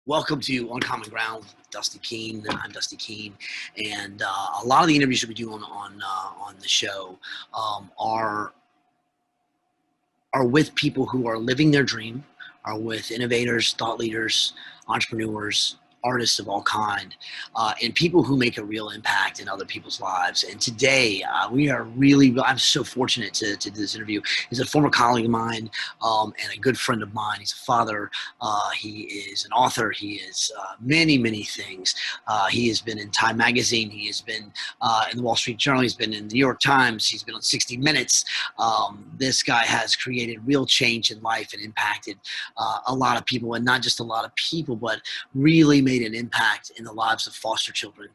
Welcome to Uncommon Ground with Dusty Keene. I'm Dusty Keene, and a lot of the interviews that we do on the show are with people who are living their dream, are with innovators, thought leaders, entrepreneurs, artists of all kind, and people who make a real impact in other people's lives. And today, I'm so fortunate to do this interview. He's a former colleague of mine and a good friend of mine. He's a father. He is an author. He is many, many things. He has been in Time Magazine. He has been in the Wall Street Journal. He's been in the New York Times. He's been on 60 Minutes. This guy has created real change in life and impacted a lot of people, and not just a lot of people, but really made an impact in the lives of foster children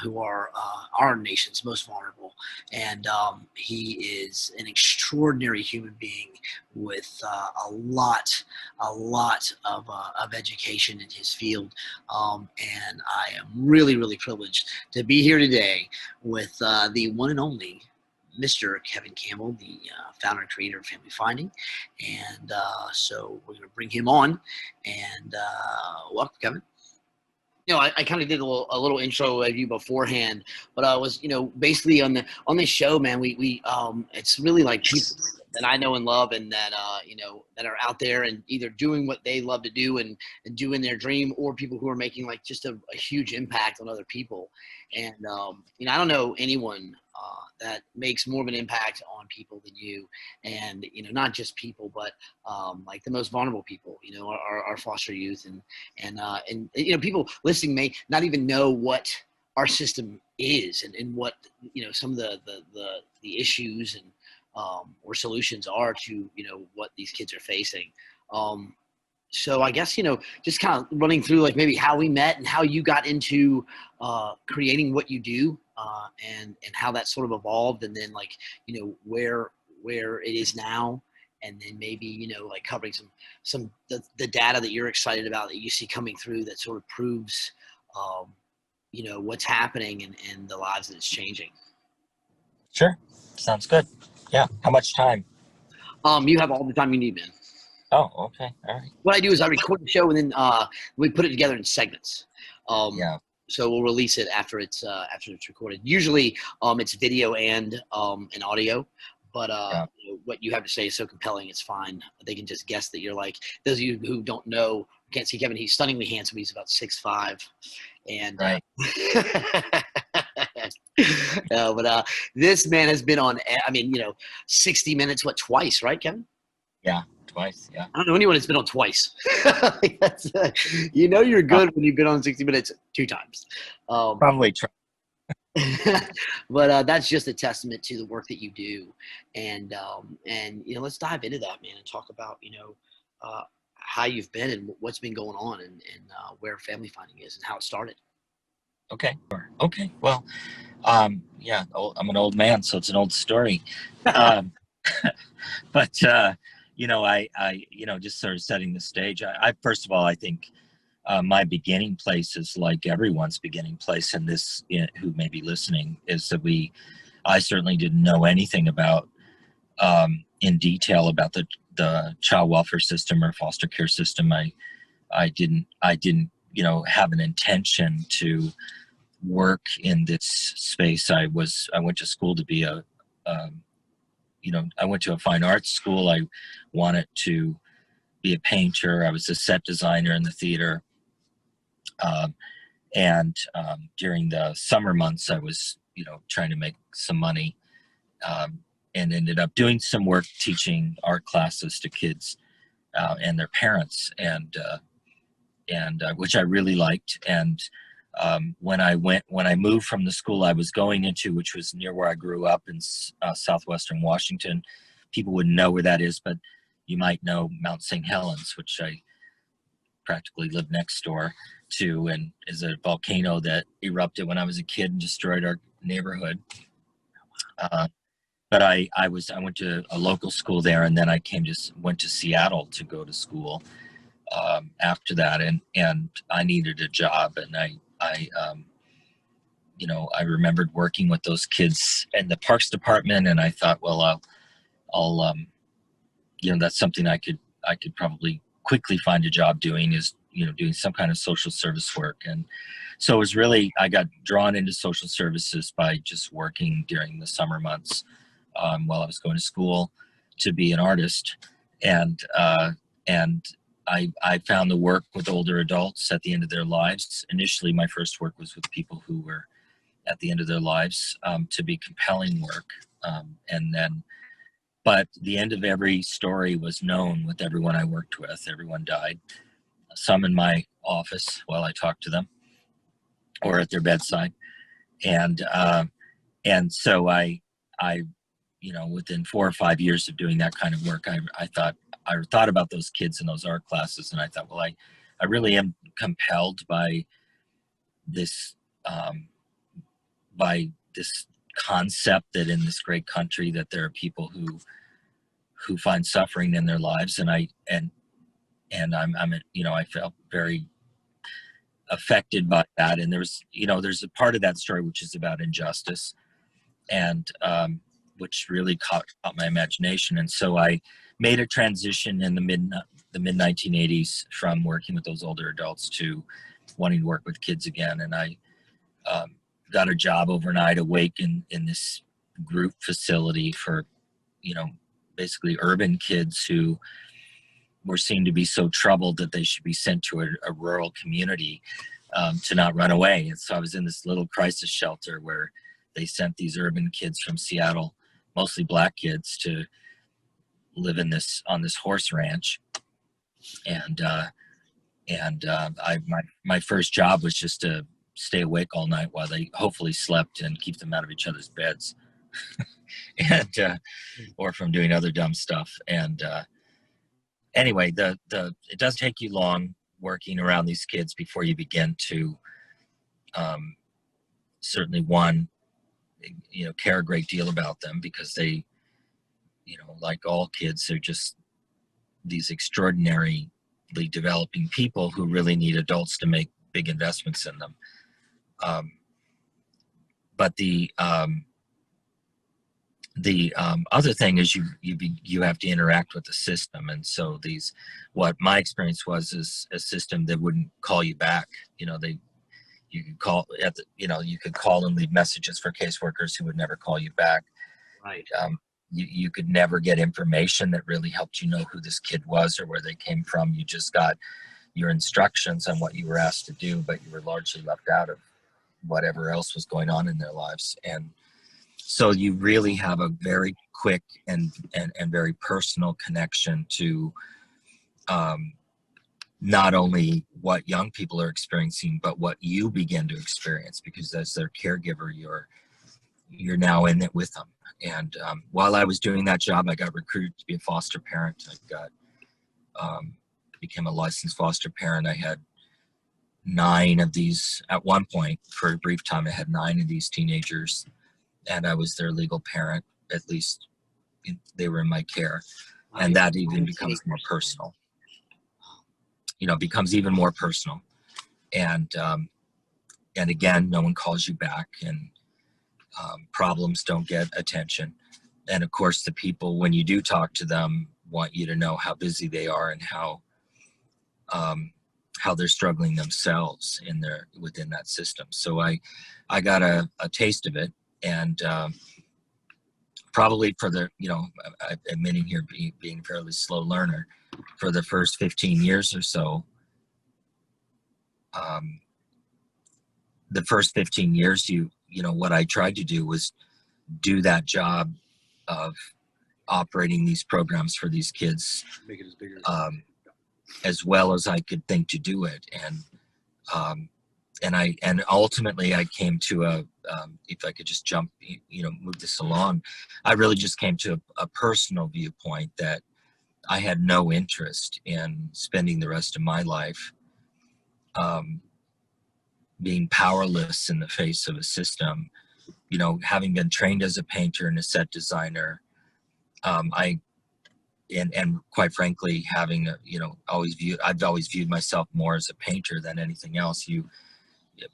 who are our nation's most vulnerable. And he is an extraordinary human being with a lot of education in his field. And I am really, really privileged to be here today with the one and only Mr. Kevin Campbell, the founder and creator of Family Finding. And so we're going to bring him on. And welcome, Kevin. I kind of did a little intro of you beforehand, but I was, basically on this show, man, we it's really like people that I know and love, and that that are out there and either doing what they love to do and doing their dream, or people who are making like just a huge impact on other people. And I don't know anyone that makes more of an impact on people than you, and not just people, but like the most vulnerable people, our foster youth, and people listening may not even know what our system is, and what some of the issues and or solutions are to what these kids are facing. So I guess just kind of running through like maybe how we met and how you got into creating what you do, and how that sort of evolved, and then like where it is now, and then maybe like covering some the data that you're excited about that you see coming through that sort of proves what's happening and the lives that it's changing. Sure. Sounds good. Yeah. How much time? You have all the time you need, man. Oh, okay. All right. What I do is I record the show, and then we put it together in segments. Yeah. So we'll release it after it's recorded. Usually, it's video and audio. But what you have to say is so compelling, it's fine. They can just guess that you're like, those of you who don't know, can't see Kevin, he's stunningly handsome. He's about 6'5", and right. No, but this man has been on, 60 Minutes, twice, right, Kevin? Yeah, twice, yeah. I don't know anyone that's been on twice. You're good when you've been on 60 Minutes 2 times. Probably try. But that's just a testament to the work that you do. And let's dive into that, man, and talk about, how you've been and what's been going on, and where Family Finding is and how it started. Okay. Well, yeah, I'm an old man, so it's an old story. But, I just sort of setting the stage. I first of all, I think my beginning place is like everyone's beginning place in this, who may be listening, is that I certainly didn't know anything about, in detail about the child welfare system or foster care system. I didn't have an intention to work in this space. I went to school to be I went to a fine arts school. I wanted to be a painter. I was a set designer in the theater. And during the summer months, I was, trying to make some money, and ended up doing some work teaching art classes to kids and their parents, and which I really liked. And when I moved from the school I was going into, which was near where I grew up in southwestern Washington, people wouldn't know where that is, but you might know Mount St. Helens, which I practically lived next door to, and is a volcano that erupted when I was a kid and destroyed our neighborhood. But I went to a local school there, and then I went to Seattle to go to school after that, and I needed a job, and I remembered working with those kids in the parks department, and I thought, well, I'll that's something I could probably quickly find a job doing, is doing some kind of social service work. And so it was really, I got drawn into social services by just working during the summer months while I was going to school to be an artist. And I found the work with older adults at the end of their lives. Initially, my first work was with people who were at the end of their lives, to be compelling work. But the end of every story was known with everyone I worked with. Everyone died. Some in my office while I talked to them, or at their bedside. And so I within 4 or 5 years of doing that kind of work, I thought about those kids in those art classes, and I thought, well, I really am compelled by this concept that in this great country that there are people who find suffering in their lives, and I felt very affected by that. And there's a part of that story which is about injustice, and which really caught my imagination. And so I made a transition in the mid 1980s from working with those older adults to wanting to work with kids again. And I got a job overnight awake in this group facility for, basically urban kids who were seen to be so troubled that they should be sent to a rural community to not run away. And so I was in this little crisis shelter where they sent these urban kids from Seattle, mostly black kids, to live on this horse ranch. And my first job was just to stay awake all night while they hopefully slept and keep them out of each other's beds, and or from doing other dumb stuff. And anyway, it does take you long working around these kids before you begin to certainly care a great deal about them, because they, like all kids, they're just these extraordinarily developing people who really need adults to make big investments in them. But the other thing is you have to interact with the system. And so what my experience was is a system that wouldn't call you back. You could call you could call and leave messages for caseworkers who would never call you back. Right. You could never get information that really helped you know who this kid was or where they came from. You just got your instructions on what you were asked to do, but you were largely left out of whatever else was going on in their lives. And so you really have a very quick and very personal connection to not only what young people are experiencing, but what you begin to experience, because as their caregiver, you're now in it with them. And while I was doing that job, I got recruited to be a foster parent. Became a licensed foster parent. I had 9 of these at one point. For a brief time, I had 9 of these teenagers, and I was their legal parent. At least they were in my care. And that even becomes more personal. Becomes even more personal. And again, no one calls you back, and problems don't get attention. And of course, the people, when you do talk to them, want you to know how busy they are and how they're struggling themselves within that system. So I got a taste of it, and probably for I'm admitting here being a fairly slow learner, for the first 15 years or so, the first 15 years, what I tried to do was do that job of operating these programs for these kids, Make it as big as well as I could think to do it. And ultimately I came to if I could just move this along, I really just came to a personal viewpoint that I had no interest in spending the rest of my life being powerless in the face of a system. Having been trained as a painter and a set designer, and quite frankly, having I've always viewed myself more as a painter than anything else.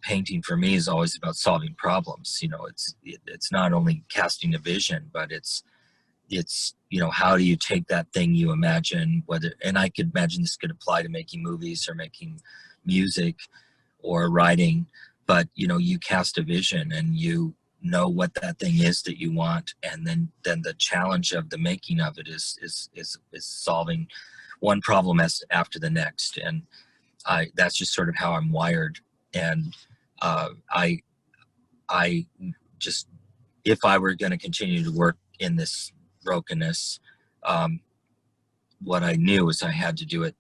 Painting for me is always about solving problems. It's not only casting a vision, but it's it's, you know, how do you take that thing you imagine, whether, and I could imagine this could apply to making movies or making music or writing, but you know, you cast a vision and you know what that thing is that you want, and then the challenge of the making of it is solving one problem as after the next. And that's just sort of how I'm wired. And uh, I I just, if I were going to continue to work in this brokenness, um, what I knew is I had to do it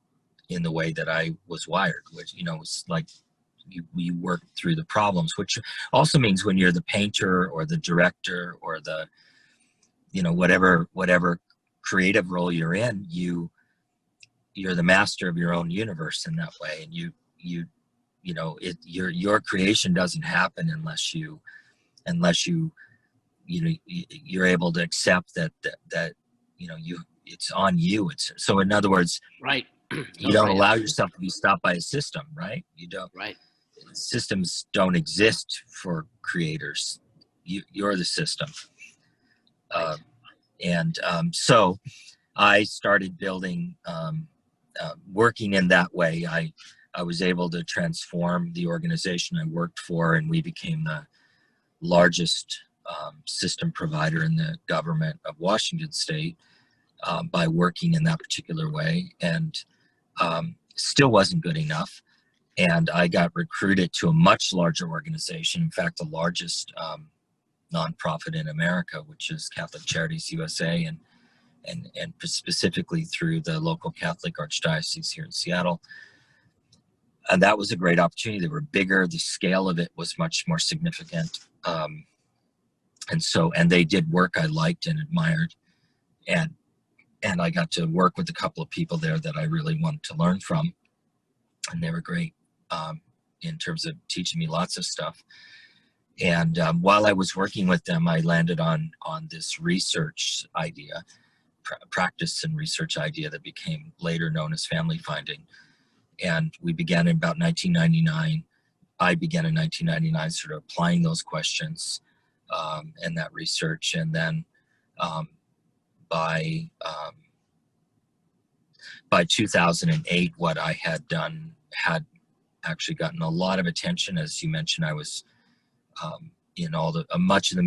in the way that I was wired, which, you know, was like you work through the problems, which also means when you're the painter or the director or the, you know, whatever creative role you're in, you're the master of your own universe in that way. And you know, your creation doesn't happen unless you know, you're able to accept that you know, it's on you. It's so, in other words, Right. you don't allow yourself to be stopped by a system, right? You don't. Right. Systems don't exist for creators. You're the system. Right. So I started building, working in that way. I was able to transform the organization I worked for, and we became the largest system provider in the government of Washington State by working in that particular way. And still wasn't good enough. And I got recruited to a much larger organization, in fact, the largest nonprofit in America, which is Catholic Charities USA, and specifically through the local Catholic Archdiocese here in Seattle. And that was a great opportunity. They were bigger. The scale of it was much more significant. And they did work I liked and admired. And I got to work with a couple of people there that I really wanted to learn from. And they were great in terms of teaching me lots of stuff. And while I was working with them, I landed on this research idea, practice and research idea that became later known as family finding. And we began in about 1999. I began in 1999 sort of applying those questions and that research. And then by 2008, what I had done had actually gotten a lot of attention. As you mentioned, I was in all the much of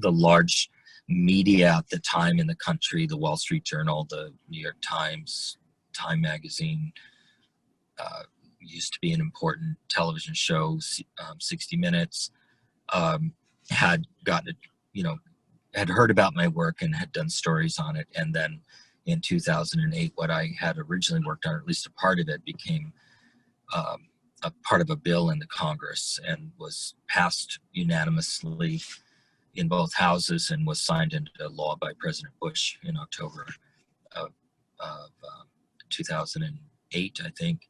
the large media at the time in the country: the Wall Street Journal, the New York Times, Time Magazine. Used to be an important television show, 60 Minutes. Had gotten, had heard about my work and had done stories on it. And then in 2008, what I had originally worked on, or at least a part of it, became a part of a bill in the Congress and was passed unanimously in both houses and was signed into law by President Bush in October of 2008, I think,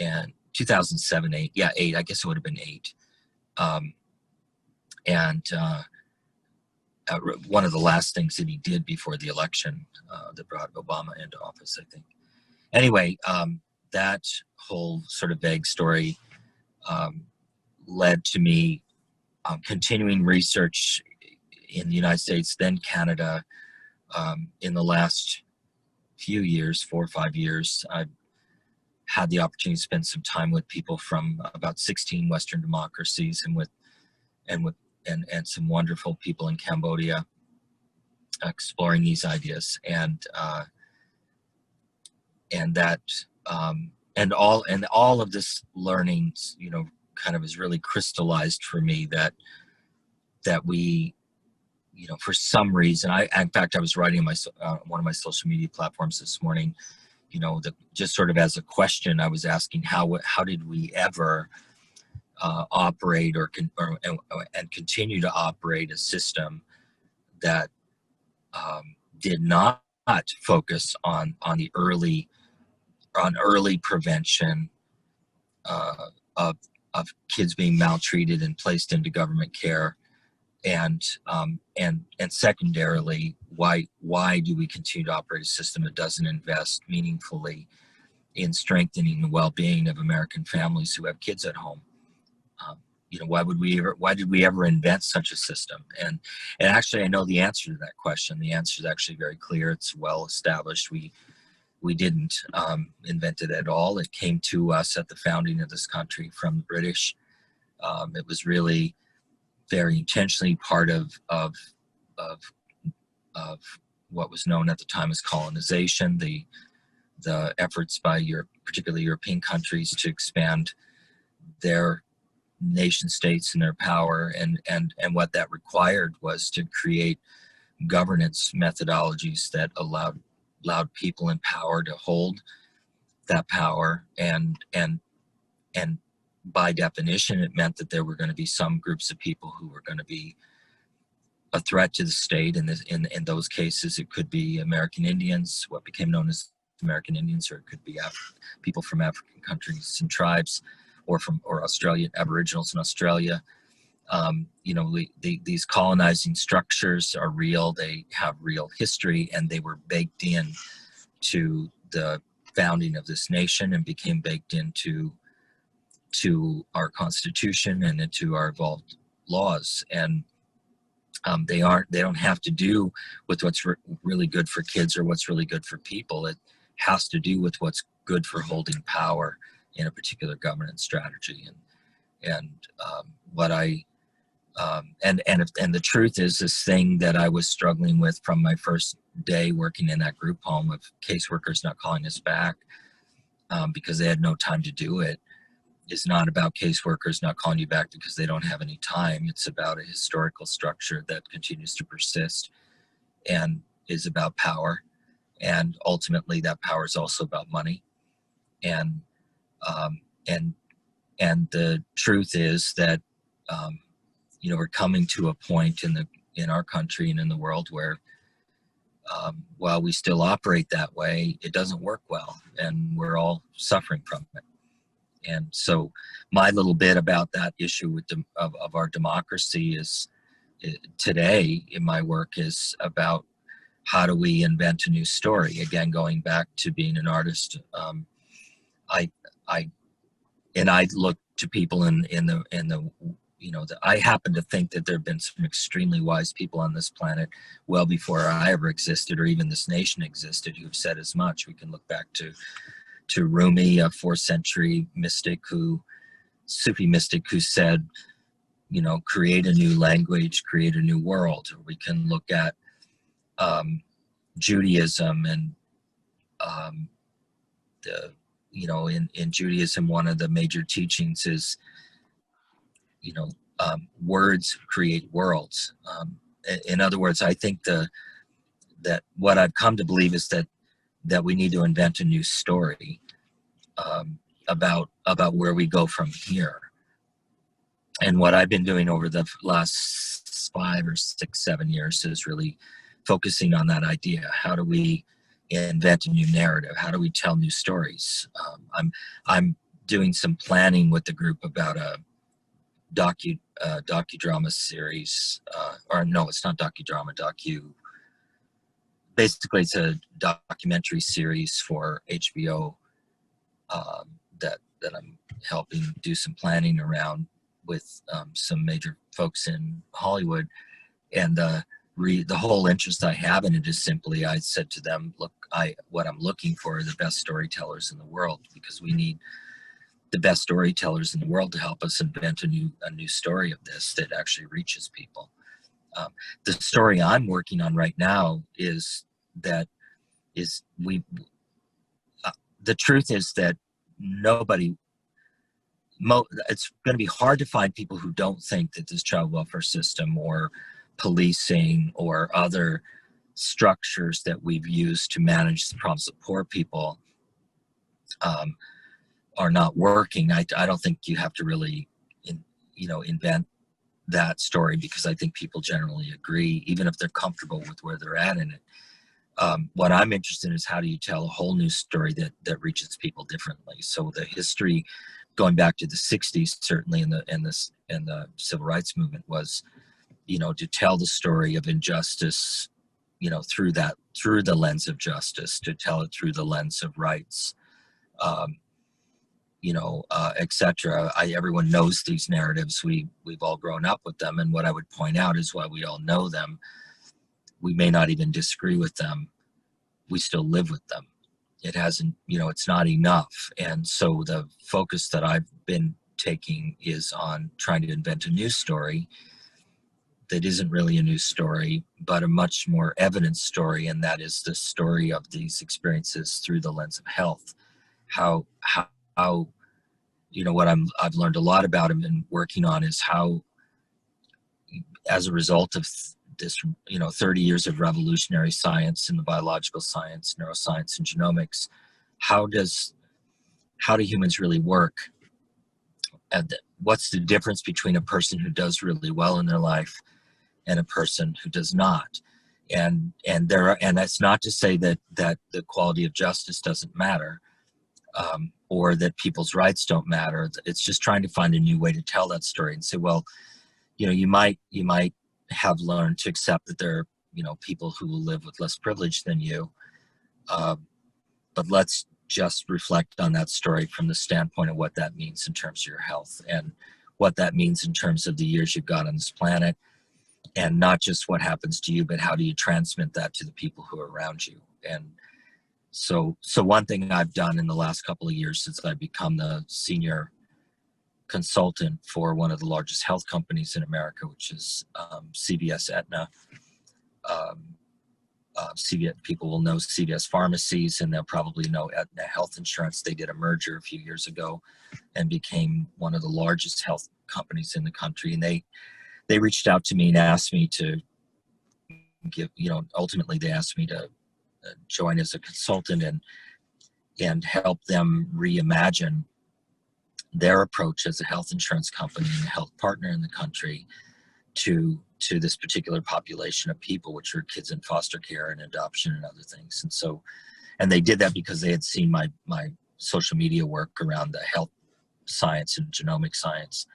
and 2007, 8. Yeah, 8. I guess it would have been 8. One of the last things that he did before the election that brought Obama into office, I think. Anyway, that whole sort of vague story led to me continuing research in the United States, then Canada. In the last few years, 4 or 5 years, I've had the opportunity to spend some time with people from about 16 Western democracies and some wonderful people in Cambodia exploring these ideas. And all of this learning, kind of is really crystallized for me that we, for some reason, in fact, I was writing on one of my social media platforms this morning, just sort of as a question, I was asking how did we ever operate and continue to operate a system that did not focus on early prevention of kids being maltreated and placed into government care, and secondarily, why do we continue to operate a system that doesn't invest meaningfully in strengthening the well-being of American families who have kids at home? why did we ever invent such a system? And actually, I know the answer to that question. The answer is actually very clear. It's well established. We didn't invent it at all. It came to us at the founding of this country from the British. It was really very intentionally part of what was known at the time as colonization, the efforts by particularly European countries to expand their nation states and their power, and what that required was to create governance methodologies that allowed people in power to hold that power, and by definition it meant that there were going to be some groups of people who were going to be a threat to the state. In those cases, it could be American Indians, what became known as American Indians, or it could be people from African countries and tribes, or Australian Aboriginals in Australia. These colonizing structures are real. They have real history, and they were baked in to the founding of this nation and became baked into our Constitution and into our evolved laws. And they don't have to do with what's really good for kids or what's really good for people. It has to do with what's good for holding power in a particular governance strategy. And the truth is, this thing that I was struggling with from my first day working in that group home of caseworkers not calling us back because they had no time to do it, is not about caseworkers not calling you back because they don't have any time. It's about a historical structure that continues to persist and is about power. And ultimately that power is also about money. And the truth is that, we're coming to a point in our country and in the world where, while we still operate that way, it doesn't work well, and we're all suffering from it. And so my little bit about that issue of our democracy is today in my work is about how do we invent a new story? Again, going back to being an artist, I look to people I happen to think that there have been some extremely wise people on this planet well before I ever existed, or even this nation existed, who've said as much. We can look back to Rumi, a 4th century Sufi mystic who said, create a new language, create a new world. Or we can look at Judaism, and in Judaism, one of the major teachings is, words create worlds. In other words, I think that what I've come to believe is that we need to invent a new story about where we go from here. And what I've been doing over the last 5 or 6, 7 years is really focusing on that idea. How do we invent a new narrative? How do we tell new stories? I'm doing some planning with the group about a docudrama series, or no, it's not docudrama, basically it's a documentary series for HBO that I'm helping do some planning around with some major folks in Hollywood. And the whole interest I have in it is simply, I said to them, look, what I'm looking for are the best storytellers in the world, because we need the best storytellers in the world to help us invent a new story of this that actually reaches people. The story I'm working on right now is the truth is that it's going to be hard to find people who don't think that this child welfare system or policing or other structures that we've used to manage the problems of poor people are not working. I don't think you have to really invent that story, because I think people generally agree, even if they're comfortable with where they're at in it. What I'm interested in is, how do you tell a whole new story that reaches people differently? So the history going back to the 60s, certainly in the civil rights movement, was, to tell the story of injustice, through the lens of justice, to tell it through the lens of rights. etc. Everyone knows these narratives. We've all grown up with them. And what I would point out is while we all know them, we may not even disagree with them. We still live with them. It hasn't, it's not enough. And so the focus that I've been taking is on trying to invent a news story that isn't really a news story, but a much more evidence story. And that is the story of these experiences through the lens of health. How what I've learned a lot about and been working on is how, as a result of this, 30 years of revolutionary science in the biological science, neuroscience, and genomics, how do humans really work? And what's the difference between a person who does really well in their life and a person who does not? And that's not to say that the quality of justice doesn't matter, or that people's rights don't matter. It's just trying to find a new way to tell that story and say, well, you might have learned to accept that there are, people who will live with less privilege than you. But let's just reflect on that story from the standpoint of what that means in terms of your health and what that means in terms of the years you've got on this planet, and not just what happens to you, but how do you transmit that to the people who are around you. And so one thing I've done in the last couple of years since I've become the senior consultant for one of the largest health companies in America, which is CVS Aetna. CVS, people will know CVS pharmacies, and they'll probably know Aetna Health Insurance. They did a merger a few years ago and became one of the largest health companies in the country. And they reached out to me and asked me to give, ultimately they asked me to join as a consultant and help them reimagine their approach as a health insurance company and a health partner in the country to this particular population of people, which are kids in foster care and adoption and other things. And they did that because they had seen my social media work around the health science and genomic science.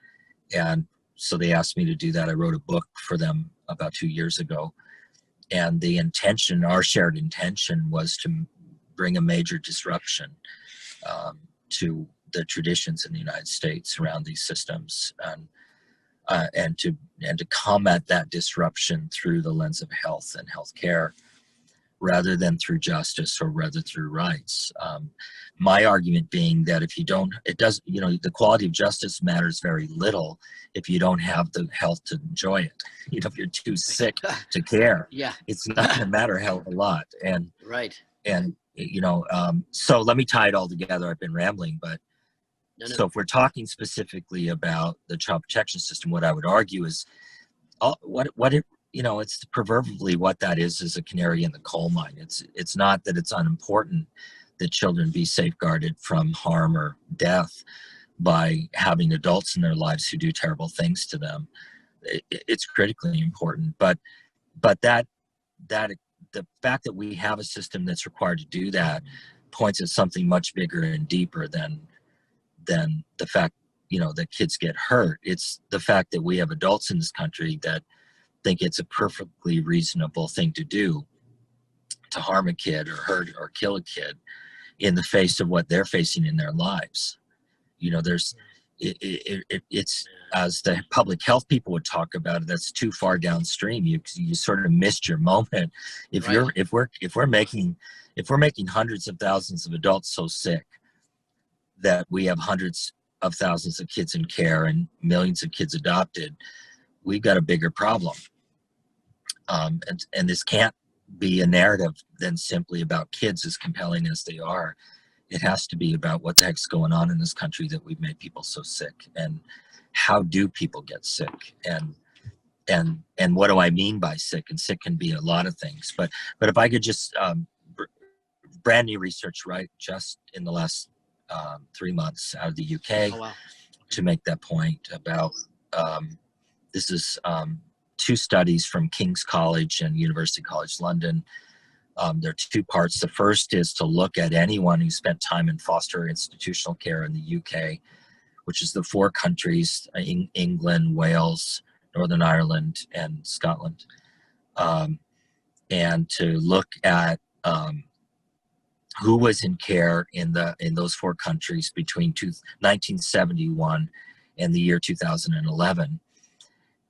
And so they asked me to do that. I wrote a book for them about 2 years ago. And the intention, our shared intention, was to bring a major disruption to the traditions in the United States around these systems, and to combat that disruption through the lens of health and healthcare, rather than through justice or rather through rights. My argument being that the quality of justice matters very little if you don't have the health to enjoy it. If you're too sick to care, yeah, it's not going to matter a hell of a lot. And right. And so let me tie it all together. I've been rambling, but No. So if we're talking specifically about the child protection system, what I would argue is it's proverbially what that is a canary in the coal mine. It's not that it's unimportant that children be safeguarded from harm or death by having adults in their lives who do terrible things to them. It's critically important, but that the fact that we have a system that's required to do that points at something much bigger and deeper than the fact, that kids get hurt. It's the fact that we have adults in this country that think it's a perfectly reasonable thing to do to harm a kid or hurt or kill a kid in the face of what they're facing in their lives. It's, as the public health people would talk about it, that's too far downstream. You sort of missed your moment. If we're making hundreds of thousands of adults so sick that we have hundreds of thousands of kids in care and millions of kids adopted, we've got a bigger problem. And this can't be a narrative than simply about kids, as compelling as they are. It has to be about what the heck's going on in this country that we've made people so sick, and how do people get sick, and what do I mean by sick? And sick can be a lot of things, but if I could just brand new research, right, just in the last 3 months out of the UK. Oh, wow. To make that point about this is 2 studies from King's College and University College London. There are 2 parts. The first is to look at anyone who spent time in foster institutional care in the UK, which is the 4 countries, England, Wales, Northern Ireland, and Scotland. And to look at who was in care in those four countries between 1971 and the year 2011.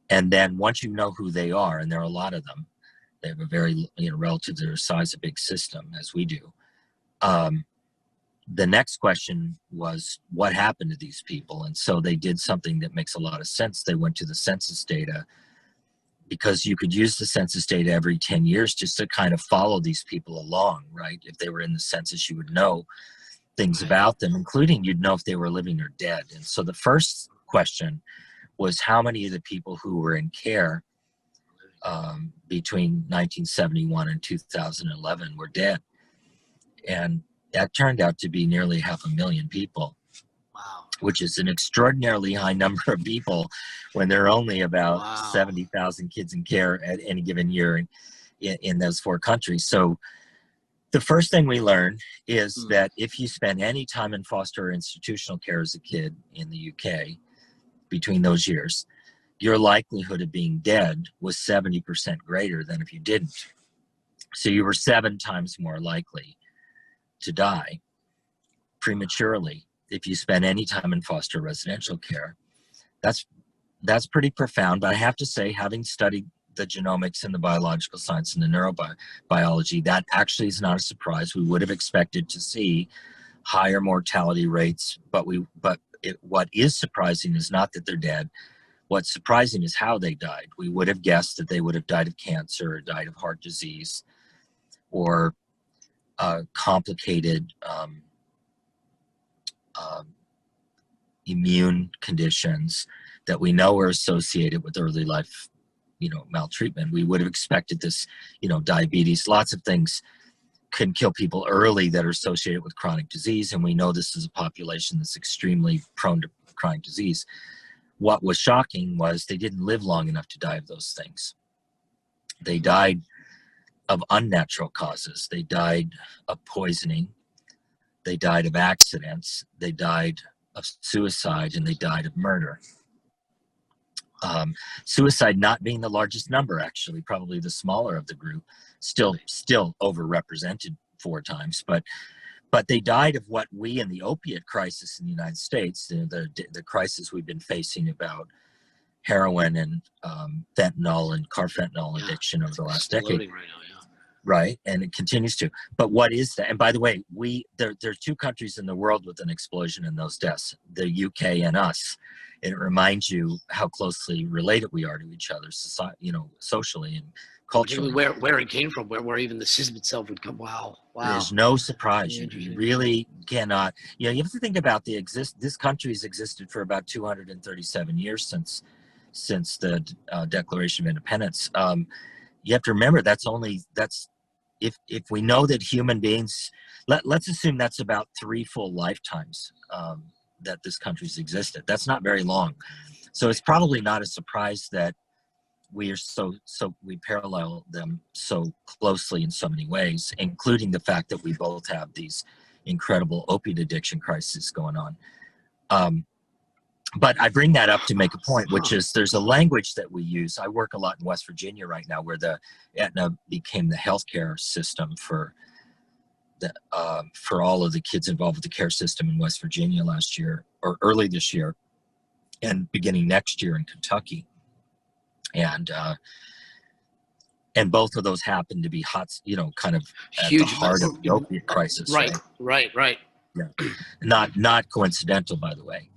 And then once you know who they are, and there are a lot of them, they have a very, relative to their size, a big system, as we do. The next question was, what happened to these people? And so they did something that makes a lot of sense. They went to the census data, because you could use the census data every 10 years just to kind of follow these people along, right? If they were in the census, you would know things about them, including you'd know if they were living or dead. And so the first question was, how many of the people who were in care between 1971 and 2011 were dead? And that turned out to be nearly 500,000 people. Wow. Which is an extraordinarily high number of people when there are only about Wow. 70,000 kids in care at any given year in those four countries. So the first thing we learned is that if you spend any time in foster or institutional care as a kid in the UK between those years, your likelihood of being dead was 70% greater than if you didn't. So you were 7 times more likely to die prematurely if you spend any time in foster residential care. That's pretty profound. But I have to say, having studied the genomics and the biological science and the neurobiology, that actually is not a surprise. We would have expected to see higher mortality rates, but what is surprising is not that they're dead. What's surprising is how they died. We would have guessed that they would have died of cancer, or died of heart disease, or complicated immune conditions that we know are associated with early life, maltreatment. We would have expected this, diabetes, lots of things can kill people early that are associated with chronic disease. And we know this is a population that's extremely prone to chronic disease. What was shocking was they didn't live long enough to die of those things. They died of unnatural causes. They died of poisoning. They died of accidents. They died of suicide, and they died of murder. Suicide not being the largest number, actually, probably the smaller of the group, still overrepresented 4 times, but they died of what we in the opiate crisis in the United States, the crisis we've been facing about heroin and fentanyl and carfentanil addiction over the last decade. Right now, yeah. Right, and it continues to. But what is that? And by the way, there are 2 countries in the world with an explosion in those deaths, the UK and us. And it reminds you how closely related we are to each other, socially and culturally. Where it came from, where even the system itself would come. Wow. There's no surprise. You really cannot. You have to think about this country has existed for about 237 years since the Declaration of Independence. You have to remember that's if we know that human beings, let's assume that's about 3 full lifetimes that this country's existed. That's not very long. So it's probably not a surprise that we are we parallel them so closely in so many ways, including the fact that we both have these incredible opiate addiction crises going on. But I bring that up to make a point, which is there's a language that we use. I work a lot in West Virginia right now, where the Aetna became the healthcare system for all of the kids involved with the care system in West Virginia last year, or early this year, and beginning next year in Kentucky. And both of those happen to be hot, kind of at huge, the heart of the opiate crisis. Right. Yeah, not coincidental, by the way.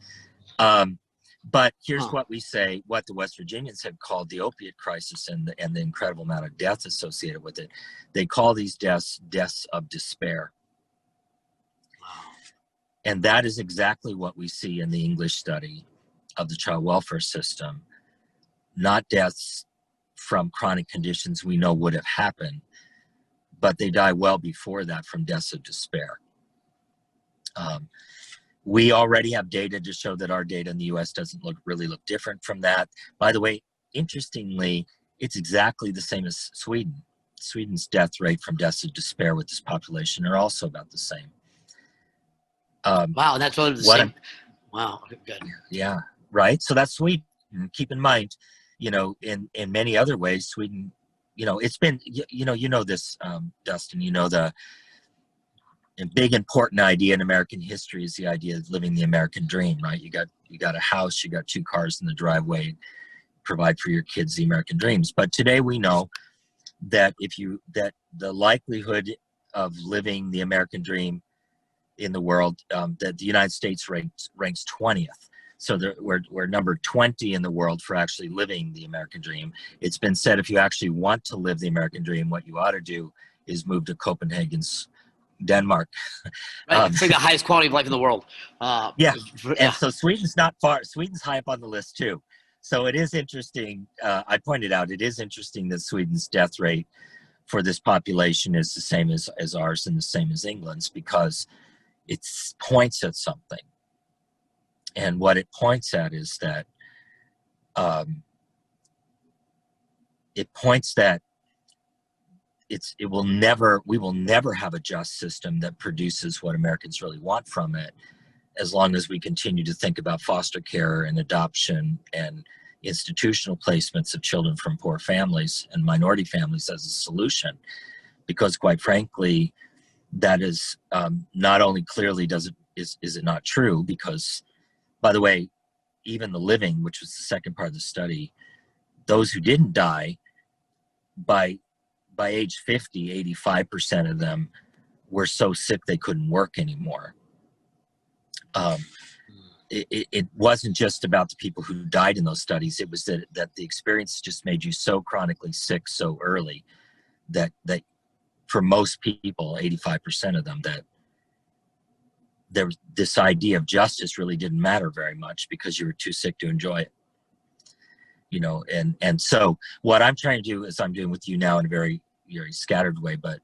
But here's what we say, what the West Virginians have called the opiate crisis and the incredible amount of death associated with it. They call these deaths of despair. Wow. And that is exactly what we see in the English study of the child welfare system. Not deaths from chronic conditions we know would have happened, but they die well before that from deaths of despair. We already have data to show that our data in the U.S. doesn't really look different from that. By the way, interestingly, it's exactly the same as Sweden. Sweden's death rate from deaths of despair with this population are also about the same. Wow, that's all the same. Wow, good. Yeah, right. So that's Sweden. Keep in mind, in many other ways, Sweden, it's been, this, Dustin, a big important idea in American history is the idea of living the American dream, right? You got a house, you got 2 cars in the driveway, provide for your kids the American dreams. But today we know that that the likelihood of living the American dream in the world, that the United States ranks 20th. So we're number 20 in the world for actually living the American dream. It's been said if you actually want to live the American dream, what you ought to do is move to Copenhagen's Denmark. Right, it's like the highest quality of life in the world. Yeah, Yeah. and so Sweden's not far. Sweden's high up on the list too. So it is interesting. I pointed out it is interesting that Sweden's death rate for this population is the same as ours and the same as England's, because it points at something. And what it points at is that it points that we will never have a just system that produces what Americans really want from it, as long as we continue to think about foster care and adoption and institutional placements of children from poor families and minority families as a solution. Because quite frankly, that is not only clearly is it not true, because, by the way, even the living, which was the second part of the study, those who didn't die, by age 50, 85% of them were so sick they couldn't work anymore. It wasn't just about the people who died in those studies. It was that the experience just made you so chronically sick so early that for most people, 85% of them, that this idea of justice really didn't matter very much because you were too sick to enjoy it. And so what I'm trying to do, as I'm doing with you now in a very, very scattered way, but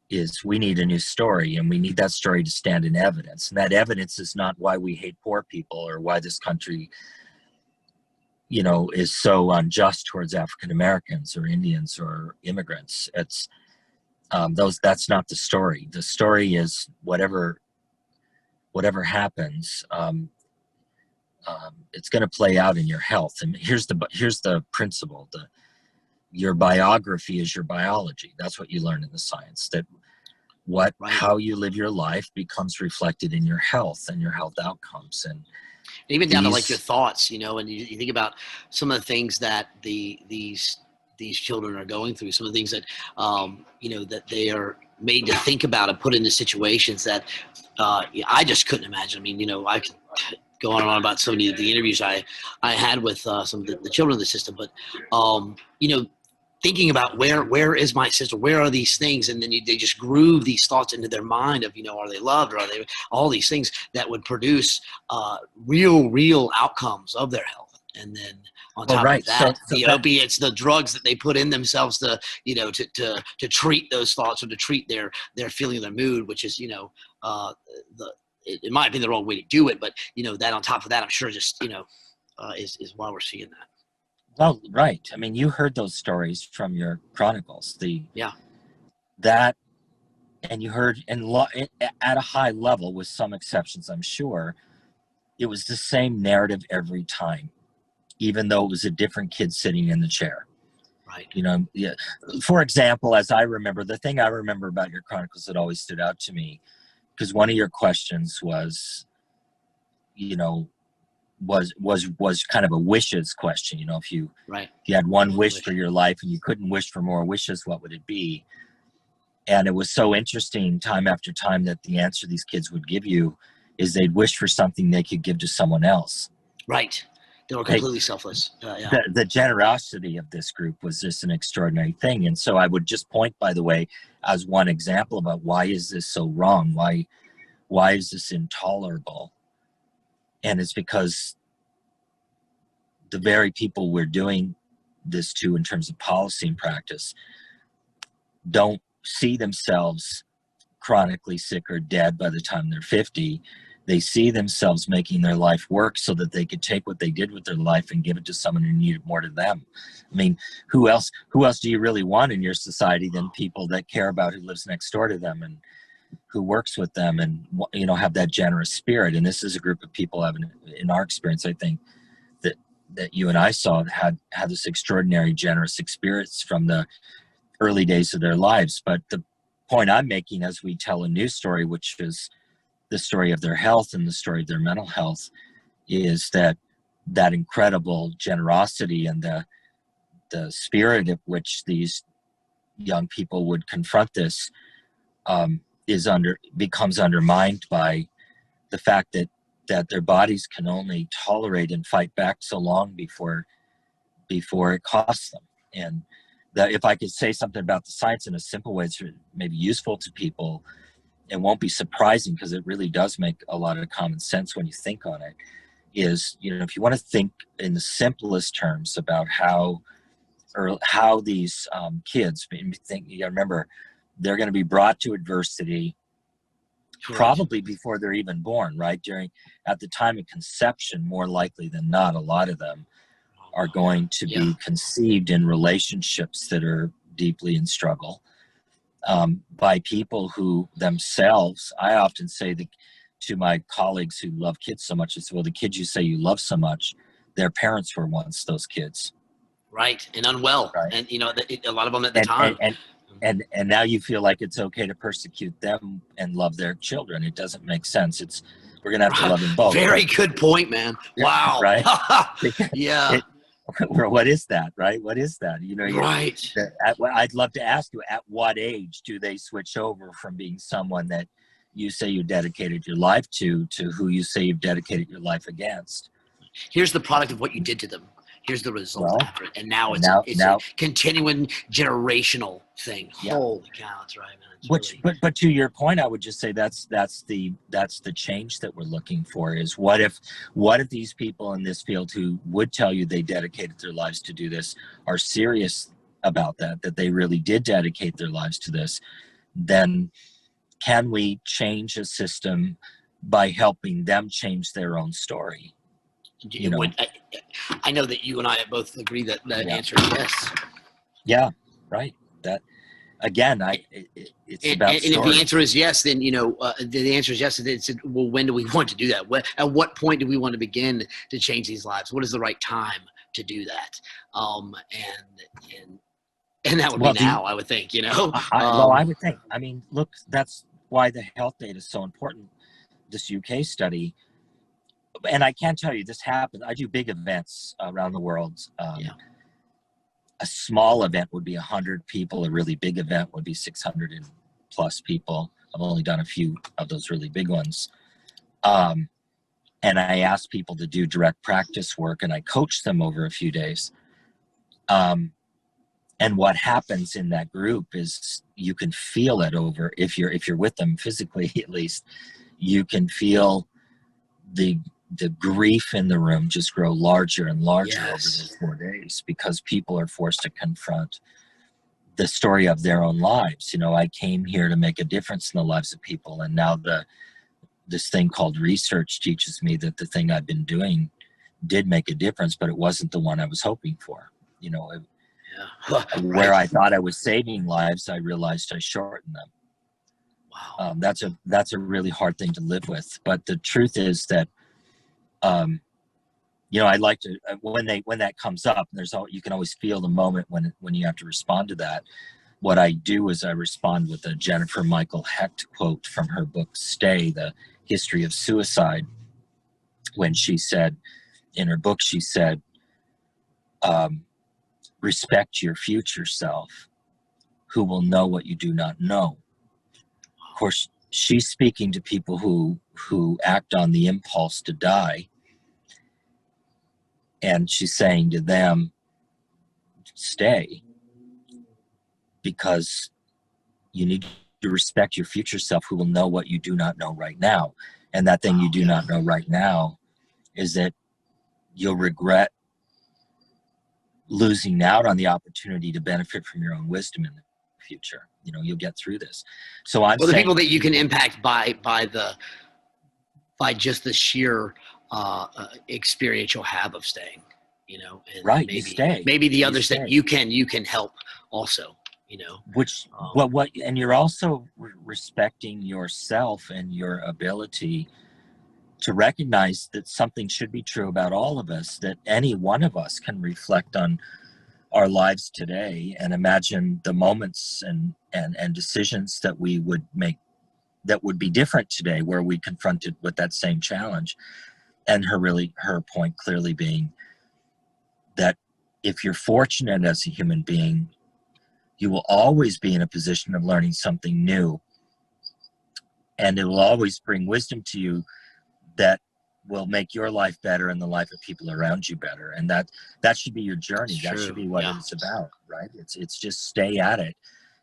is we need a new story, and we need that story to stand in evidence. And that evidence is not why we hate poor people or why this country, is so unjust towards African Americans or Indians or immigrants. It's that's not the story. The story is whatever happens, it's going to play out in your health. And here's the principle: your biography is your biology. That's what you learn in the science. That how you live your life becomes reflected in your health and your health outcomes, and even down to like your thoughts, and you think about some of the things that these children are going through, some of the things that that they are made to think about and put into situations that I just couldn't imagine. I mean, I could go on and on about so many of the interviews I had with some of the children of the system, but thinking about where is my sister, where are these things, and then they just groove these thoughts into their mind of are they loved, or are they, all these things that would produce real outcomes of their health. And then on top of that, the opiates, the drugs that they put in themselves to to treat those thoughts or to treat their feeling of their mood, which is it might be the wrong way to do it, but that on top of that, I'm sure just is why we're seeing that. Well, right. I mean, you heard those stories from your chronicles. And you heard, at a high level, with some exceptions, I'm sure, it was the same narrative every time, even though it was a different kid sitting in the chair. Right. For example, as I remember, the thing I remember about your chronicles that always stood out to me, because one of your questions was, was kind of a wishes question. If you had one wish for your life and you couldn't wish for more wishes, what would it be? And it was so interesting time after time that the answer these kids would give you is they'd wish for something they could give to someone else. Right. They were completely selfless. The generosity of this group was just an extraordinary thing. And so I would just point, by the way, as one example about why is this so wrong? Why is this intolerable? And it's because the very people we're doing this to in terms of policy and practice don't see themselves chronically sick or dead by the time they're 50. They see themselves making their life work so that they could take what they did with their life and give it to someone who needed more to them. I mean, who else do you really want in your society than people that care about who lives next door to them and who works with them and have that generous spirit? And this is a group of people in our experience, I think, that you and I saw had this extraordinary generous experience from the early days of their lives. But the point I'm making as we tell a new story, which is the story of their health and the story of their mental health, is that incredible generosity and the spirit at which these young people would confront this becomes undermined by the fact that their bodies can only tolerate and fight back so long before it costs them. And that, if I could say something about the science in a simple way, it's maybe useful to people, it won't be surprising because it really does make a lot of common sense when you think on it, is, if you want to think in the simplest terms about how these kids, you got to remember, they're going to be brought to adversity probably before they're even born, right? At the time of conception, more likely than not, a lot of them are going to be conceived in relationships that are deeply in struggle, by people who themselves, I often say to my colleagues who love kids so much, it's, well, the kids you say you love so much, their parents were once those kids. Right. And unwell. Right. And, a lot of them at the time. And now you feel like it's okay to persecute them and love their children. It doesn't make sense. We're going to have to love them both. Very good point, man. Wow. Right? Yeah. What is that, right? What is that? Right. I'd love to ask you, at what age do they switch over from being someone that you say you dedicated your life to who you say you've dedicated your life against? Here's the product of what you did to them. Here's the result after it. And now it's a continuing generational thing. Yeah. Holy cow, that's right, man. But to your point, I would just say that's the change that we're looking for, is what if these people in this field who would tell you they dedicated their lives to do this are serious about that they really did dedicate their lives to this, then can we change a system by helping them change their own story? I know that you and I both agree that answer is yes. Yeah, right. That again, it's about story. And if the answer is yes, then the answer is yes. It's, well, when do we want to do that? At what point do we want to begin to change these lives? What is the right time to do that? And that would be now, I would think. I would think. I mean, look, that's why the health data is so important. This UK study. And I can tell you this happens. I do big events around the world. A small event would be 100 people. A really big event would be 600 and plus people. I've only done a few of those really big ones. And I ask people to do direct practice work, and I coach them over a few days. And what happens in that group is you can feel it over, if you're with them physically, at least, you can feel the grief in the room just grow larger and larger over those 4 days, because people are forced to confront the story of their own lives. I came here to make a difference in the lives of people, and now this thing called research teaches me that the thing I've been doing did make a difference, but it wasn't the one I was hoping for. Where I thought I was saving lives, I realized I shortened them. Wow. That's a really hard thing to live with. But the truth is that I'd like to, when that comes up, you can always feel the moment when you have to respond to that. What I do is I respond with a Jennifer Michael Hecht quote from her book Stay, The History of Suicide, when she said, in her book, she said, respect your future self, who will know what you do not know. Of course, she's speaking to people who act on the impulse to die. And she's saying to them, stay, because you need to respect your future self, who will know what you do not know right now. And that thing you do not know right now is that you'll regret losing out on the opportunity to benefit from your own wisdom in the future. You'll get through this. So I'm saying, the people that you can impact by just the sheer experience you'll have of staying, and right. Maybe the others that you can help also, which, and you're also respecting yourself and your ability to recognize that something should be true about all of us, that any one of us can reflect on our lives today and imagine the moments and decisions that we would make that would be different today, where we confronted with that same challenge. And her point clearly being that if you're fortunate as a human being, you will always be in a position of learning something new, and it will always bring wisdom to you that will make your life better and the life of people around you better. And that should be your journey. That should be what it's about, right? It's just stay at it.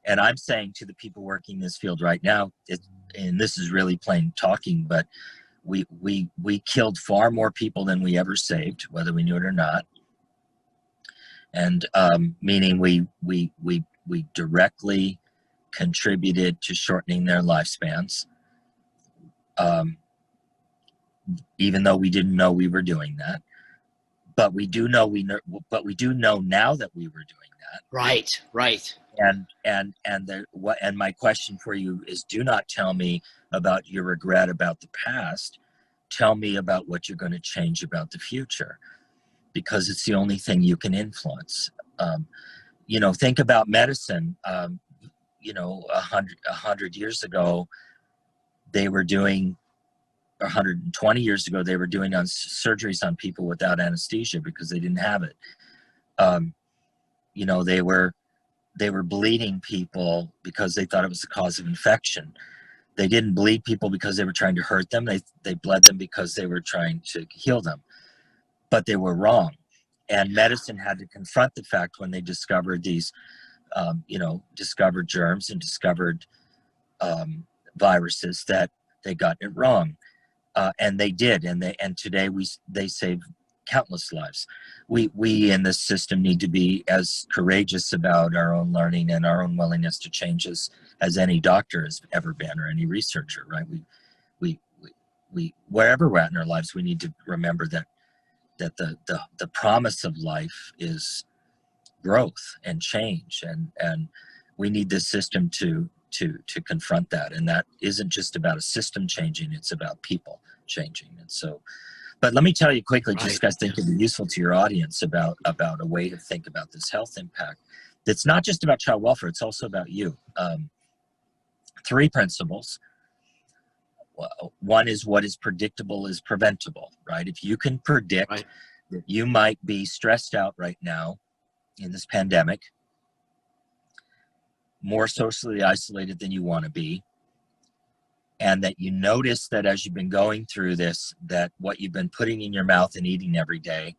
And I'm saying to the people working in this field right now, and this is really plain talking, but we killed far more people than we ever saved, whether we knew it or not. And meaning we directly contributed to shortening their lifespans, even though we didn't know we were doing that. But we do know now that we were doing that. Right. And my question for you is, do not tell me about your regret about the past. Tell me about what you're going to change about the future, because it's the only thing you can influence. Think about medicine. 100 years ago, they were doing, 120 years ago, they were doing surgeries on people without anesthesia because they didn't have it. They were bleeding people because they thought it was the cause of infection. They didn't bleed people because they were trying to hurt them. They bled them because they were trying to heal them. But they were wrong. And medicine had to confront the fact when they discovered these, discovered germs and discovered viruses, that they got it wrong. And they did. And today they save countless lives. We in this system need to be as courageous about our own learning and our own willingness to change as any doctor has ever been, or any researcher, right? We wherever we're at in our lives, we need to remember that the promise of life is growth and change, and we need this system to confront that. And that isn't just about a system changing, it's about people changing. And so, but let me tell you quickly, just because I think it'd be useful to your audience, about a way to think about this health impact. It's not just about child welfare, it's also about you. 3 principles. One is, what is predictable is preventable, right? If you can predict that you might be stressed out right now in this pandemic, more socially isolated than you want to be, and that you notice that as you've been going through this, that what you've been putting in your mouth and eating every day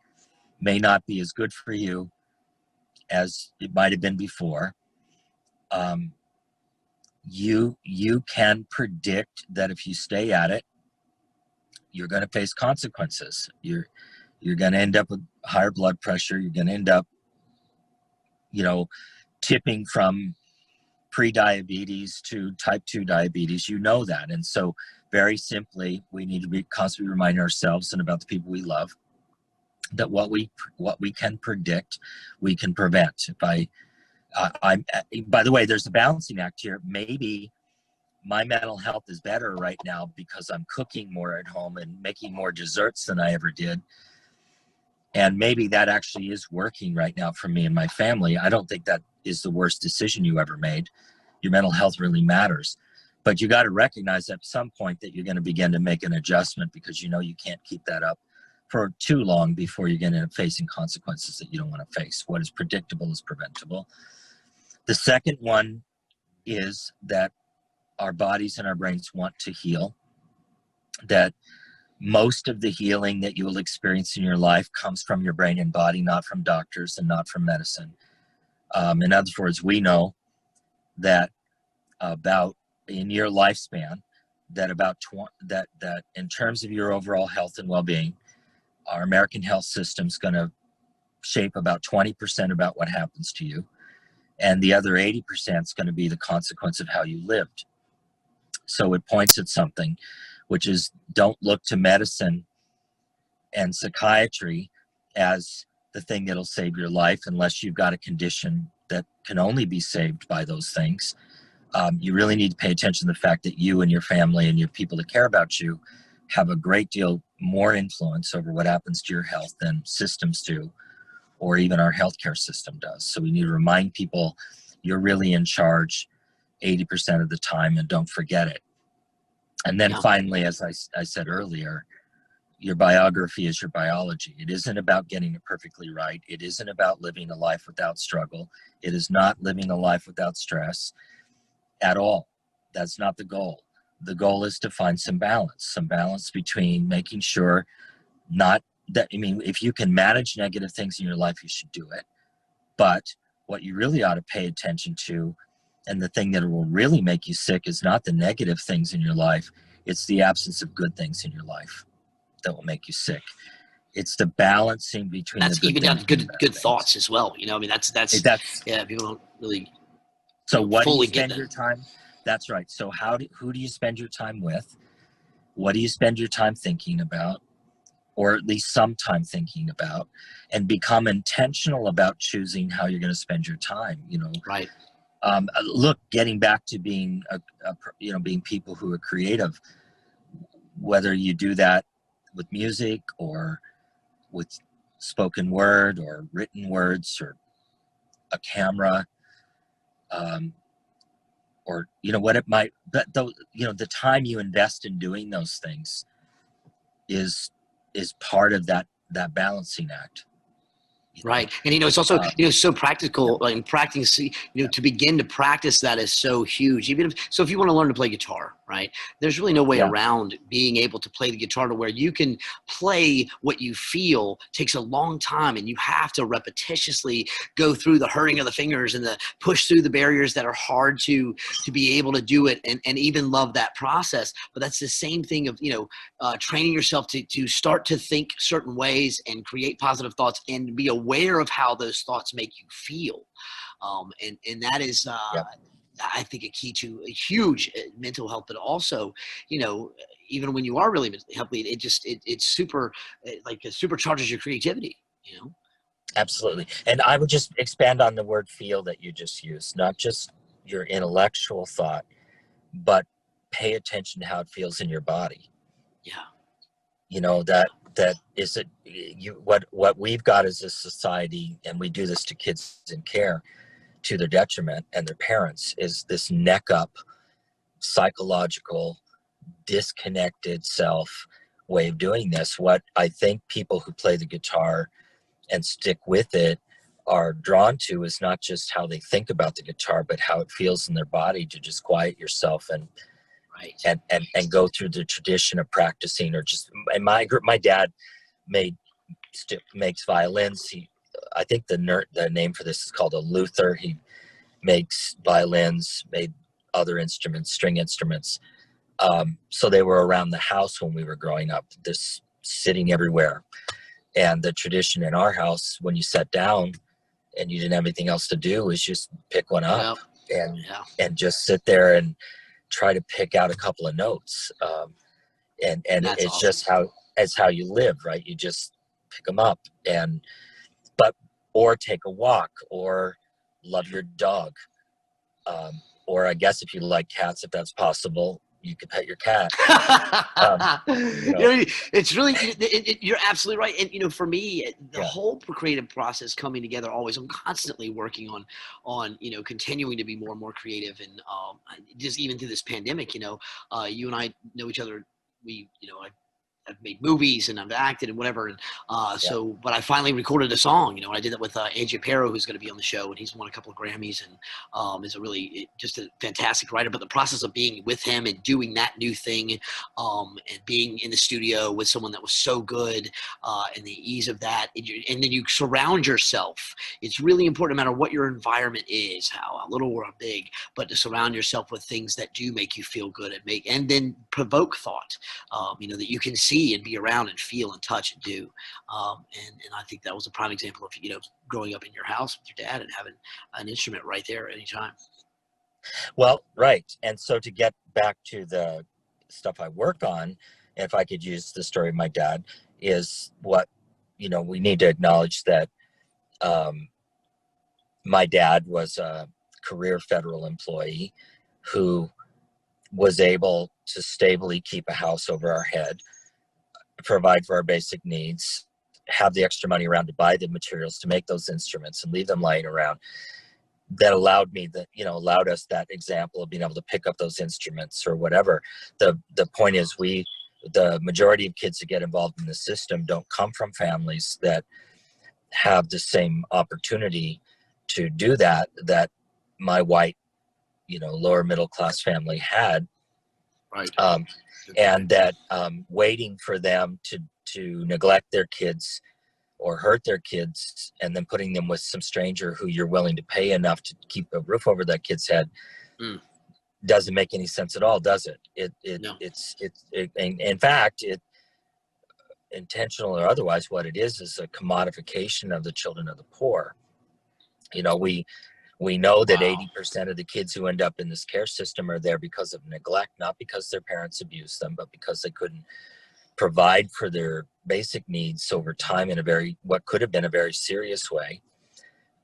may not be as good for you as it might have been before. You can predict that if you stay at it, you're going to face consequences. You're going to end up with higher blood pressure. You're going to end up, tipping from pre-diabetes to type 2 diabetes. You know that. And so very simply, we need to be constantly reminding ourselves and about the people we love that what we can predict, we can prevent. By the way, there's a balancing act here. Maybe my mental health is better right now because I'm cooking more at home and making more desserts than I ever did. And maybe that actually is working right now for me and my family. I don't think that is the worst decision you ever made. Your mental health really matters. But you got to recognize at some point that you're going to begin to make an adjustment, because you can't keep that up for too long before you're going to end up facing consequences that you don't want to face. What is predictable is preventable. The second one is that our bodies and our brains want to heal, that most of the healing that you will experience in your life comes from your brain and body, not from doctors and not from medicine. In other words, we know that about in your lifespan, that that in terms of your overall health and well-being, our American health system is going to shape about 20% about what happens to you. And the other 80% is going to be the consequence of how you lived. So it points at something, which is, don't look to medicine and psychiatry as the thing that'll save your life unless you've got a condition that can only be saved by those things. You really need to pay attention to the fact that you and your family and your people that care about you have a great deal more influence over what happens to your health than systems do, or even our healthcare system does. So we need to remind people you're really in charge 80% of the time, and don't forget it. And then finally, as I said earlier, your biography is your biology. It isn't about getting it perfectly right. It isn't about living a life without struggle. It is not living a life without stress at all. That's not the goal. The goal is to find some balance between making sure not that, I mean, if you can manage negative things in your life, you should do it. But what you really ought to pay attention to, and the thing that will really make you sick, is not the negative things in your life. It's the absence of good things in your life that will make you sick. It's the balancing between that's the good even things down to and the bad good things. thoughts as well. You know, I mean, that's yeah, people don't really so what do you fully spend get your that. time? That's right. So who do you spend your time with? What do you spend your time thinking about, or at least some time thinking about, and become intentional about choosing how you're going to spend your time, you know? Right. Look, getting back to being being people who are creative, whether you do that with music or with spoken word or written words or a camera, or what it might, but the time you invest in doing those things is part of that balancing act. Right. And, it's also, so practical, Yeah. like practice, to begin to practice that is so huge. If you want to learn to play guitar, right, there's really no way Yeah. around being able to play the guitar to where you can play what you feel takes a long time, and you have to repetitiously go through the hurting of the fingers and the push through the barriers that are hard to be able to do it and even love that process. But that's the same thing of, training yourself to start to think certain ways and create positive thoughts and be aware of how those thoughts make you feel. And that is, Yep. I think, a key to a huge mental health, but also, even when you are really mentally healthy, it's super, like it supercharges your creativity, Absolutely. And I would just expand on the word feel that you just used, not just your intellectual thought, but pay attention to how it feels in your body. Yeah. That is it. What we've got as a society, and we do this to kids in care to their detriment and their parents, is this neck up psychological disconnected self way of doing this. What I think people who play the guitar and stick with it are drawn to is not just how they think about the guitar, but how it feels in their body to just quiet yourself and Right. and go through the tradition of practicing. Or just, and my dad makes violins. I think the name for this is called a luthier. He makes violins, made other instruments, string instruments. So they were around the house when we were growing up, this sitting everywhere. And the tradition in our house, when you sat down and you didn't have anything else to do, was just pick one up and just sit there and try to pick out a couple of notes. And That's it's awesome. just how you live, right? You just pick them up or take a walk, or love your dog. Or I guess if you like cats, if that's possible, you could pet your cat. It's really, you're absolutely right. And, for me, the Yeah. whole creative process coming together, always, I'm constantly working on, continuing to be more and more creative. And just even through this pandemic, you and I know each other. I've made movies and I've acted and whatever. And but I finally recorded a song, I did that with Angie Aparo, who's going to be on the show, and he's won a couple of Grammys and is just a fantastic writer. But the process of being with him and doing that new thing, and being in the studio with someone that was so good, and the ease of that, and then you surround yourself. It's really important, no matter what your environment is, how little or how big, but to surround yourself with things that do make you feel good and then provoke thought, that you can see and be around and feel and touch and do. And I think that was a prime example of, growing up in your house with your dad and having an instrument right there at any time. Well, right. And so to get back to the stuff I work on, if I could use the story of my dad, is what, we need to acknowledge that my dad was a career federal employee who was able to stably keep a house over our head, provide for our basic needs, have the extra money around to buy the materials to make those instruments and leave them lying around. That allowed me allowed us that example of being able to pick up those instruments or whatever. The point is, the majority of kids that get involved in the system don't come from families that have the same opportunity to do that my white, lower middle class family had. Right. And that waiting for them to neglect their kids or hurt their kids and then putting them with some stranger who you're willing to pay enough to keep a roof over that kid's head doesn't make any sense at all, does it? No. In fact, intentional or otherwise, what it is a commodification of the children of the poor. We know that 80% of the kids who end up in this care system are there because of neglect, not because their parents abused them, but because they couldn't provide for their basic needs over time in what could have been a very serious way.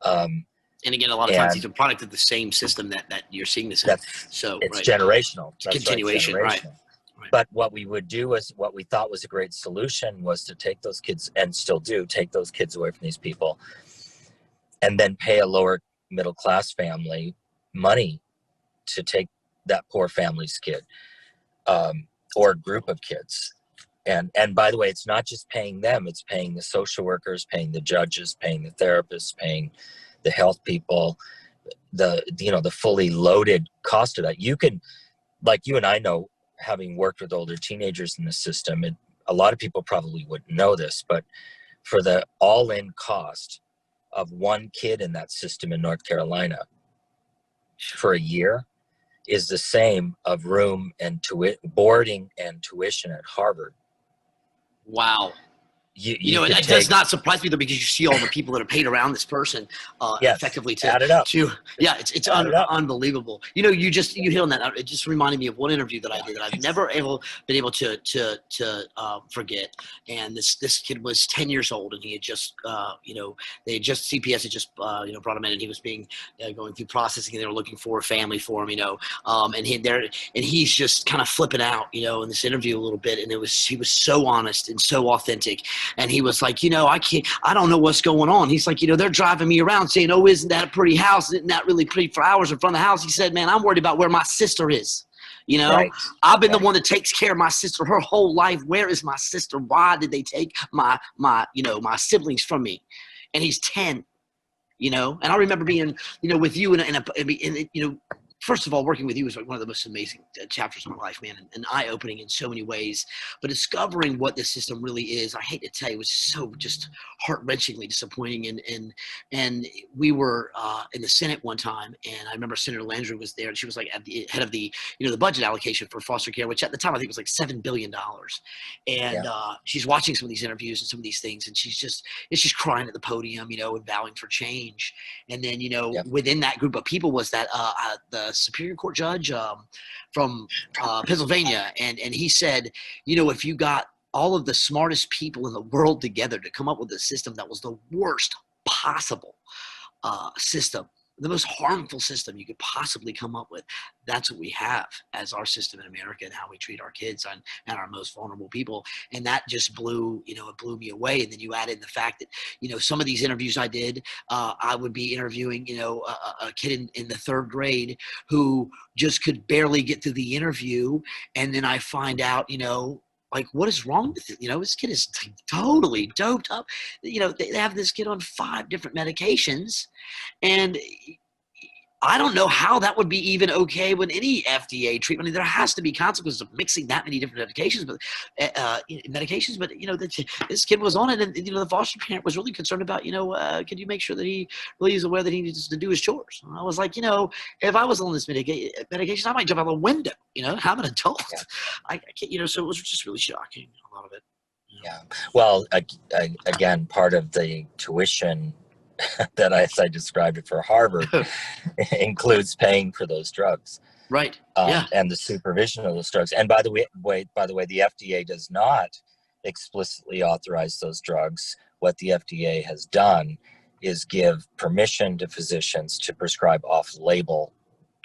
And again, a lot of times it's a product of the same system that you're seeing this in. So it's generational. It's continuation, right. But what we would do is what we thought was a great solution was to take those kids, and still do, take those kids away from these people and then pay a lower middle class family money to take that poor family's kid or a group of kids. And by the way, it's not just paying them, it's paying the social workers, paying the judges, paying the therapists, paying the health people, the fully loaded cost of that. You can, like you and I know, having worked with older teenagers in the system, and a lot of people probably wouldn't know this, but for the all-in cost of one kid in that system in North Carolina for a year is the same of room and boarding and tuition at Harvard. Wow. It does not surprise me though, because you see all the people that are paid around this person effectively to add it up. It's unbelievable. You hit on that. It just reminded me of one interview that I did that I've never been able to forget. And this kid was 10 years old, and he had just CPS had just brought him in, and he was being going through processing, and they were looking for a family for him, and he's just kind of flipping out, in this interview a little bit, and he was so honest and so authentic. And he was like, I don't know what's going on. He's like, they're driving me around saying, oh, isn't that a pretty house? Isn't that really pretty for hours in front of the house? He said, man, I'm worried about where my sister is. Right. I've been the one that takes care of my sister her whole life. Where is my sister? Why did they take my siblings from me? And he's 10, and I remember being, with you and first of all, working with you was like one of the most amazing chapters of my life, man, and eye-opening in so many ways. But discovering what this system really is, I hate to tell you, was so just heart-wrenchingly disappointing. And we were in the Senate one time, and I remember Senator Landry was there, and she was like at the head of the the budget allocation for foster care, which at the time I think was like $7 billion. And she's watching some of these interviews and some of these things, and she's crying at the podium, and vowing for change. And then within that group of people was that the Superior Court judge from Pennsylvania, and he said, if you got all of the smartest people in the world together to come up with a system that was the worst possible system, the most harmful system you could possibly come up with, that's what we have as our system in America and how we treat our kids and our most vulnerable people. And that just blew me away. And then you add in the fact that, some of these interviews I did, I would be interviewing, a kid in the 3rd grade who just could barely get through the interview. And then I find out, like, what is wrong with it? This kid is totally doped up. They have this kid on 5 different medications, and I don't know how that would be even okay with any FDA treatment. I mean, there has to be consequences of mixing that many different medications, but this kid was on it, and the foster parent was really concerned about, could you make sure that he really is aware that he needs to do his chores? And I was like, if I was on this medication, I might jump out the window. I'm an adult. Yeah. I can't, so it was just really shocking, a lot of it. Yeah. Well, again, part of the tuition that as I described it for Harvard includes paying for those drugs. Right. And the supervision of those drugs. And by the way, the FDA does not explicitly authorize those drugs. What the FDA has done is give permission to physicians to prescribe off-label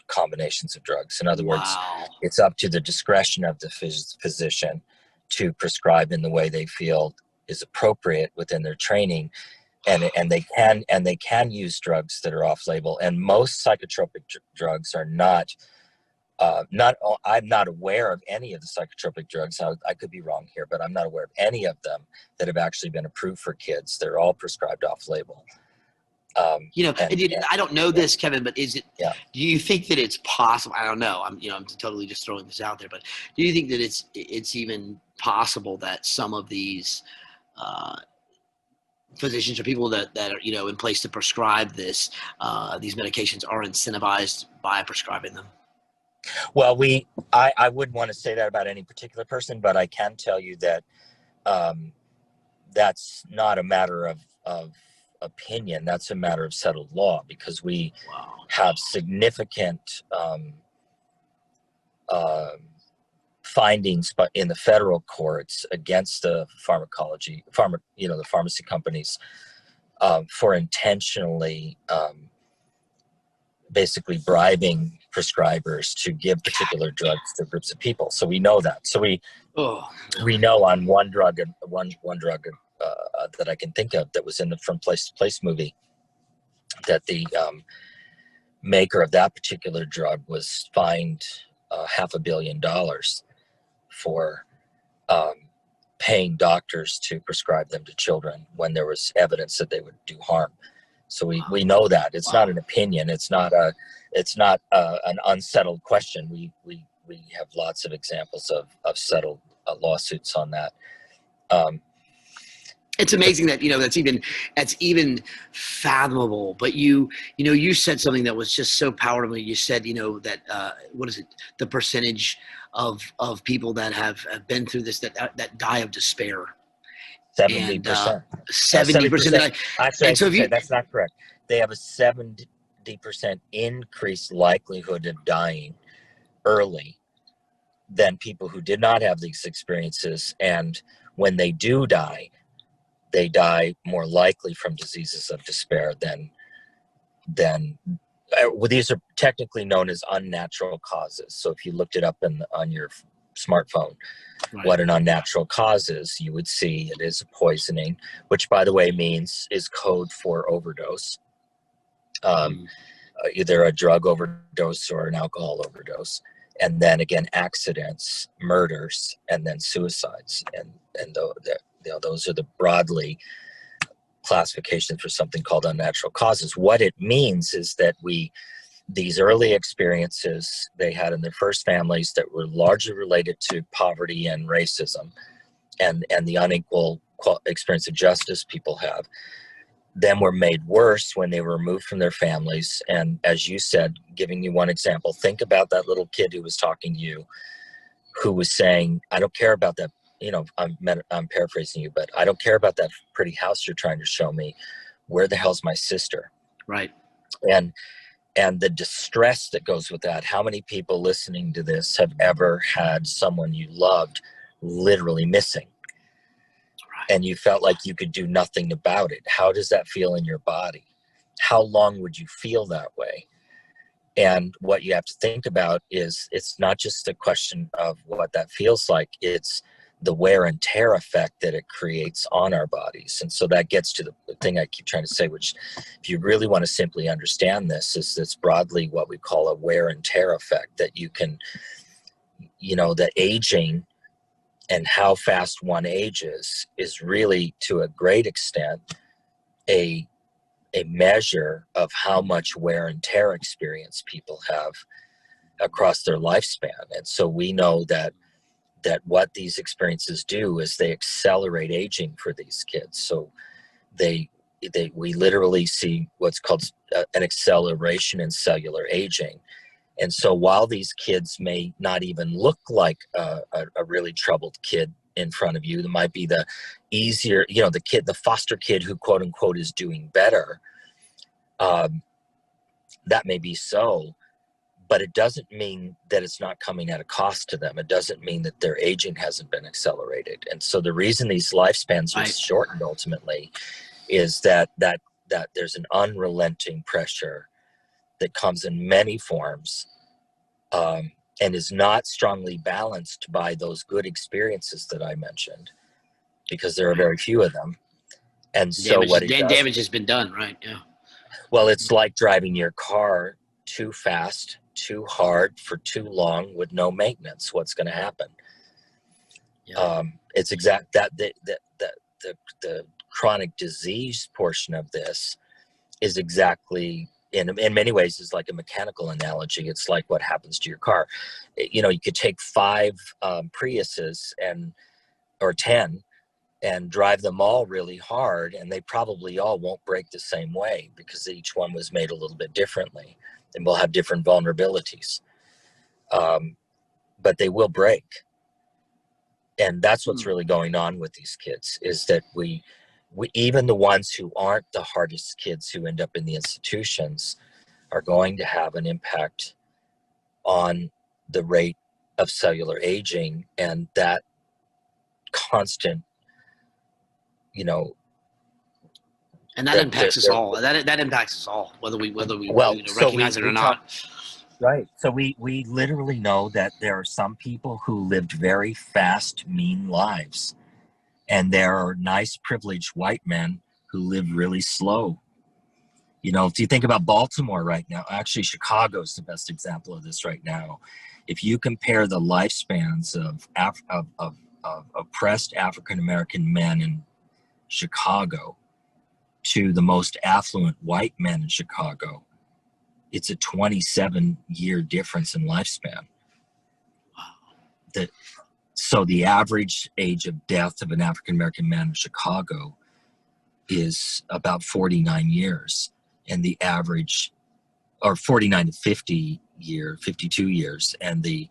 combinations of drugs. In other words, it's up to the discretion of the physician to prescribe in the way they feel is appropriate within their training, and they can use drugs that are off label. And most psychotropic drugs are not. I'm not aware of any of the psychotropic drugs. I could be wrong here, but I'm not aware of any of them that have actually been approved for kids. They're all prescribed off label. I don't know this, Kevin, but is it? Yeah. Do you think that it's possible? I don't know. I'm totally just throwing this out there, but do you think that it's even possible that some of these physicians or people that are in place to prescribe these medications are incentivized by prescribing them? Well, I wouldn't want to say that about any particular person, but I can tell you that that's not a matter of opinion. That's a matter of settled law, because we have significant findings, but in the federal courts against the the pharmacy companies for intentionally basically bribing prescribers to give particular drugs to groups of people. So we know that. So we know on one drug that I can think of that was in the From Place to Place movie, that the maker of that particular drug was fined $500 million for paying doctors to prescribe them to children when there was evidence that they would do harm. So we know that. It's not an opinion. It's not an unsettled question. We have lots of examples of settled lawsuits on that. It's amazing that that's even fathomable. But you said something that was just so powerful. You said that what is it? The percentage of people that have been through this that die of despair. 70%. 70%. Actually, that's not correct. They have a 70% increased likelihood of dying early than people who did not have these experiences. And when they do die, they die more likely from diseases of despair than these are technically known as unnatural causes. So if you looked it up on your smartphone, what an unnatural cause is, you would see it is a poisoning, which, by the way, is code for overdose, either a drug overdose or an alcohol overdose, and then again accidents, murders, and then suicides, and those are the broadly classifications for something called unnatural causes. What it means is that these early experiences they had in their first families that were largely related to poverty and racism and the unequal experience of justice people have, then were made worse when they were removed from their families. And as you said, giving you one example, think about that little kid who was talking to you, who was saying, I don't care about that, I'm paraphrasing you, but I don't care about that pretty house you're trying to show me. Where the hell's my sister? Right. And the distress that goes with that. How many people listening to this have ever had someone you loved literally missing? Right. And you felt like you could do nothing about it. How does that feel in your body? How long would you feel that way? And what you have to think about is it's not just a question of what that feels like. It's the wear and tear effect that it creates on our bodies. And so that gets to the thing I keep trying to say, which if you really want to simply understand this, is this broadly what we call a wear and tear effect, that you can, the aging and how fast one ages is really to a great extent a measure of how much wear and tear experience people have across their lifespan. And so we know that what these experiences do is they accelerate aging for these kids. So we literally see what's called an acceleration in cellular aging. And so while these kids may not even look like a really troubled kid in front of you, there might be the easier, the foster kid who quote unquote is doing better. That may be so, but it doesn't mean that it's not coming at a cost to them. It doesn't mean that their aging hasn't been accelerated. And so the reason these lifespans are shortened ultimately is that there's an unrelenting pressure that comes in many forms and is not strongly balanced by those good experiences that I mentioned. because there are very few of them. And so what it does, damage has been done, right? Yeah. well, it's like driving your car too fast, too hard for too long with no maintenance. What's going to happen? Yeah. It's exact that the chronic disease portion of this is exactly in many ways is like a mechanical analogy. It's like what happens to your car. You know, you could take 5 Priuses or 10 and drive them all really hard, and they probably all won't break the same way because each one was made a little bit differently and will have different vulnerabilities. But they will break. And that's what's really going on with these kids, is that we even the ones who aren't the hardest kids who end up in the institutions are going to have an impact on the rate of cellular aging, and that constant, you know, and that impacts us all. That impacts us all, whether we well, recognize it or not. Right. So we literally know that there are some people who lived very fast, mean lives. And there are nice, privileged white men who live really slow. You know, if you think about Baltimore right now, actually Chicago is the best example of this right now. If you compare the lifespans of oppressed African-American men in Chicago to the most affluent white men in Chicago, it's a 27-year difference in lifespan. So the average age of death of an African-American man in Chicago is about 49 years. And the average, or 49 to 52 years. And the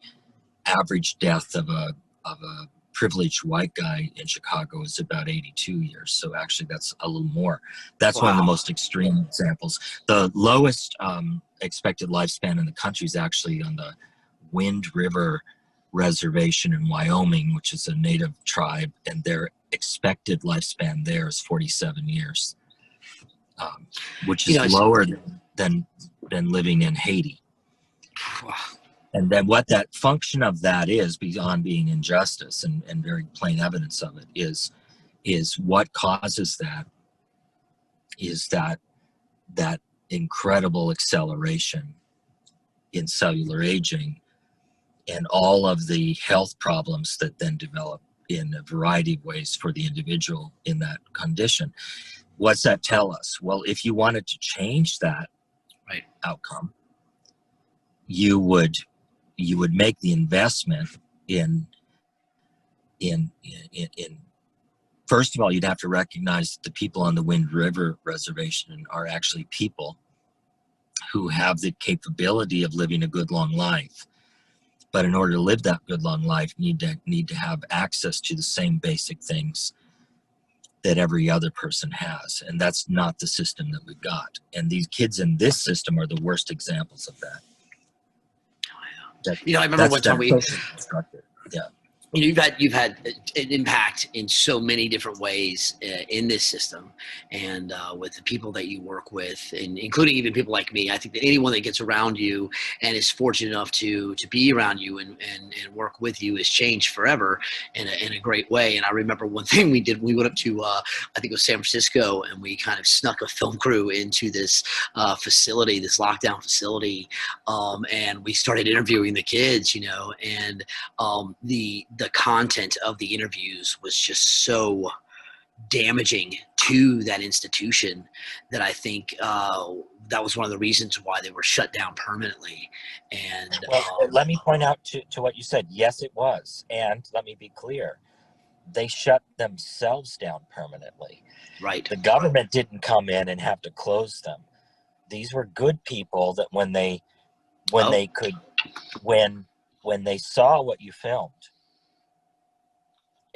average death of a privileged white guy in Chicago is about 82 years. So actually that's a little more. That's one of the most extreme examples. The lowest expected lifespan in the country is actually on the Wind River Reservation in Wyoming, which is a native tribe, and their expected lifespan there is 47 years, which is lower than living in Haiti. And then what that function of that is, beyond being injustice and very plain evidence of it, is what causes that is that incredible acceleration in cellular aging and all of the health problems that then develop in a variety of ways for the individual in that condition. What's that tell us? Well, if you wanted to change that outcome, you would make the investment in first of all, you'd have to recognize that the people on the Wind River Reservation are actually people who have the capability of living a good long life. But in order to live that good long life, you need to have access to the same basic things that every other person has. And that's not the system that we've got. And these kids in this system are the worst examples of that. I remember one time yeah. You've had an impact in so many different ways in this system, and with the people that you work with, and including even people like me. I think that anyone that gets around you and is fortunate enough to be around you and work with you is changed forever in a great way. And I remember one thing we did. We went up to I think it was San Francisco, and we kind of snuck a film crew into this facility, this lockdown facility, and we started interviewing the kids. And the content of the interviews was just so damaging to that institution that I think that was one of the reasons why they were shut down permanently. And let me point out to what you said. Yes, it was. And let me be clear. They shut themselves down permanently. Right. The government didn't come in and have to close them. These were good people that when they saw what you filmed,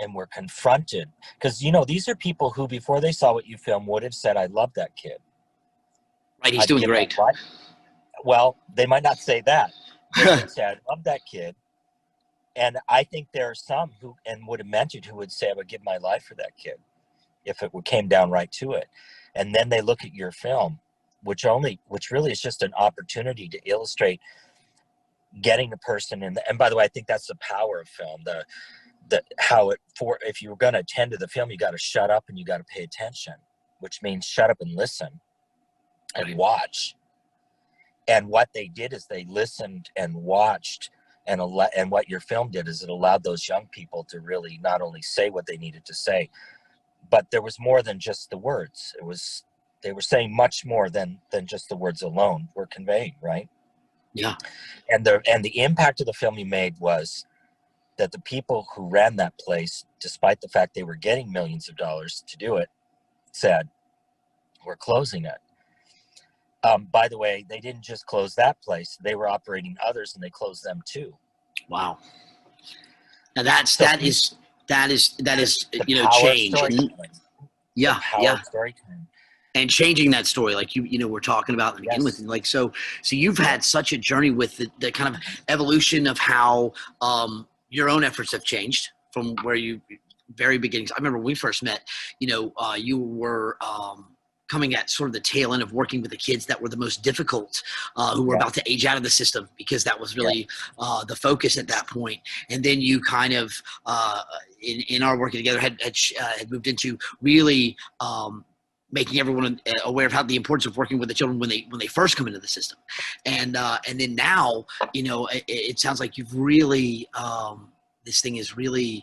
and were confronted, because these are people who before they saw what you filmed would have said, I love that kid. Right, he's doing great. Well, they might not say that. They would say, I love that kid. And I think there are some who would have meant it, who would say, I would give my life for that kid if it came down right to it. And then they look at your film, which really is just an opportunity to illustrate getting the person in. And by the way, I think that's the power of film. if you were going to attend to the film, you got to shut up and you got to pay attention, which means shut up and listen and watch. And what they did is they listened and watched, and what your film did is it allowed those young people to really not only say what they needed to say, but there was more than just the words. They were saying much more than just the words alone were conveying, right? Yeah. And the impact of the film you made was that the people who ran that place, despite the fact they were getting millions of dollars to do it, said, "We're closing it." By the way, they didn't just close that place; they were operating others, and they closed them too. Wow. Now that is the power of change. storytelling. Yeah, the power of storytelling. And changing that story, like we're talking about to begin with, and like so you've had such a journey with the kind of evolution of how your own efforts have changed from where you very beginnings. I remember when we first met, you were coming at sort of the tail end of working with the kids that were the most difficult, who were about to age out of the system, because that was really the focus at that point. And then you kind of in our working together had moved into really making everyone aware of how the importance of working with the children when they first come into the system, and then now it sounds like you've really this thing is really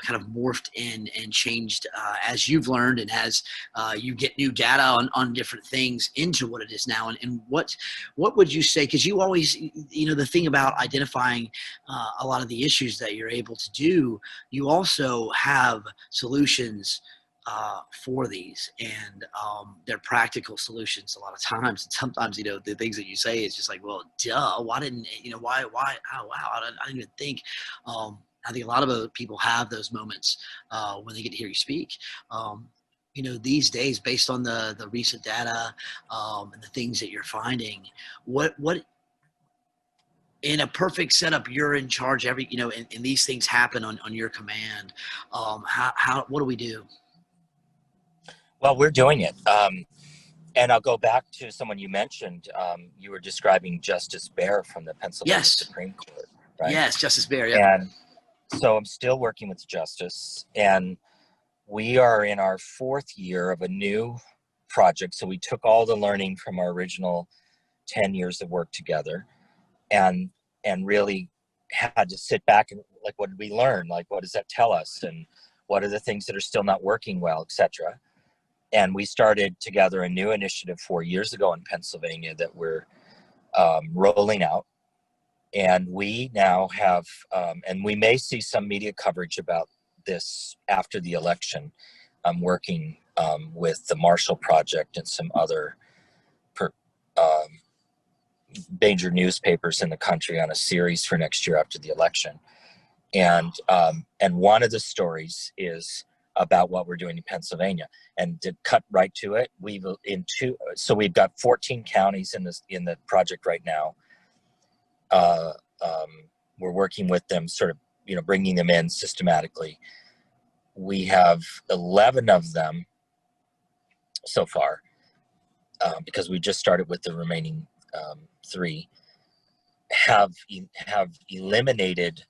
kind of morphed and changed as you've learned, and as you get new data on different things into what it is now. And what would you say, because you always, the thing about identifying a lot of the issues that you're able to do, you also have solutions for these, and they're practical solutions a lot of times. And sometimes, the things that you say is just like, well, duh, why didn't, why, oh, wow, I didn't even think. I think a lot of people have those moments when they get to hear you speak. These days, based on the recent data and the things that you're finding, what in a perfect setup, you're in charge and these things happen on your command. What do we do? Well, we're doing it. And I'll go back to someone you mentioned. You were describing Justice Bear from the Pennsylvania Supreme Court, right? Yes, Justice Bear, yeah. And so I'm still working with Justice, and we are in our 4th year of a new project. So we took all the learning from our original 10 years of work together and really had to sit back and, like, what did we learn? Like, what does that tell us? And what are the things that are still not working well, etc. And we started together a new initiative 4 years ago in Pennsylvania that we're rolling out. And we now have, and we may see some media coverage about this after the election. I'm working with the Marshall Project and some other major newspapers in the country on a series for next year after the election. And one of the stories is about what we're doing in Pennsylvania. And to cut right to it, we've got 14 counties in the project right now. We're working with them, sort of, bringing them in systematically. We have 11 of them so far, because we just started with the remaining 3, have eliminated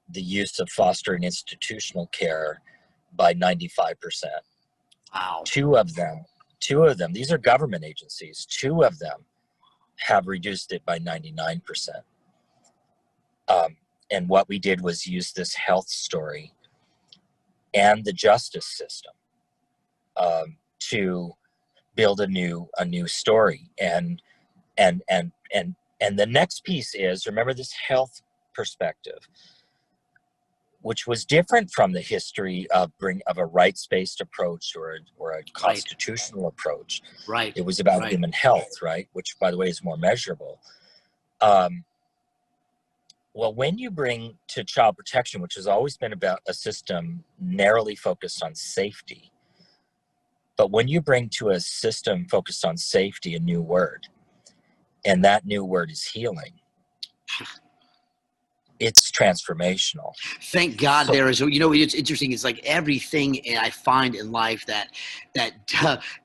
the use of foster and institutional care by 95%. Wow. Two of them, these are government agencies, 2 of them have reduced it by 99%. And what we did was use this health story and the justice system to build a new story. And the next piece is, remember, this health perspective, which was different from the history of a rights-based approach or a constitutional approach. Right. It was about human health, right? Which, by the way, is more measurable. Well, when you bring to child protection, which has always been about a system narrowly focused on safety, but when you bring to a system focused on safety a new word, and that new word is healing, it's transformational. Thank God So there is. You know, it's interesting. It's like everything I find in life that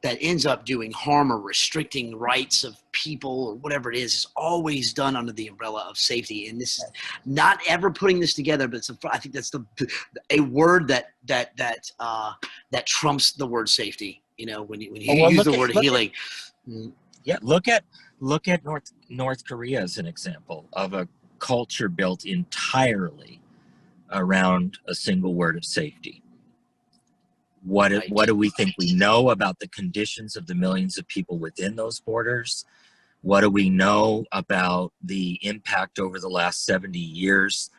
ends up doing harm or restricting rights of people or whatever it is always done under the umbrella of safety. And this is not ever putting this together, but I think that's a word that trumps the word safety. You know, when you well, use the word healing. look at North Korea as an example of a culture built entirely around a single word of safety. What do we think we know about the conditions of the millions of people within those borders? What do we know about the impact over the last 70 years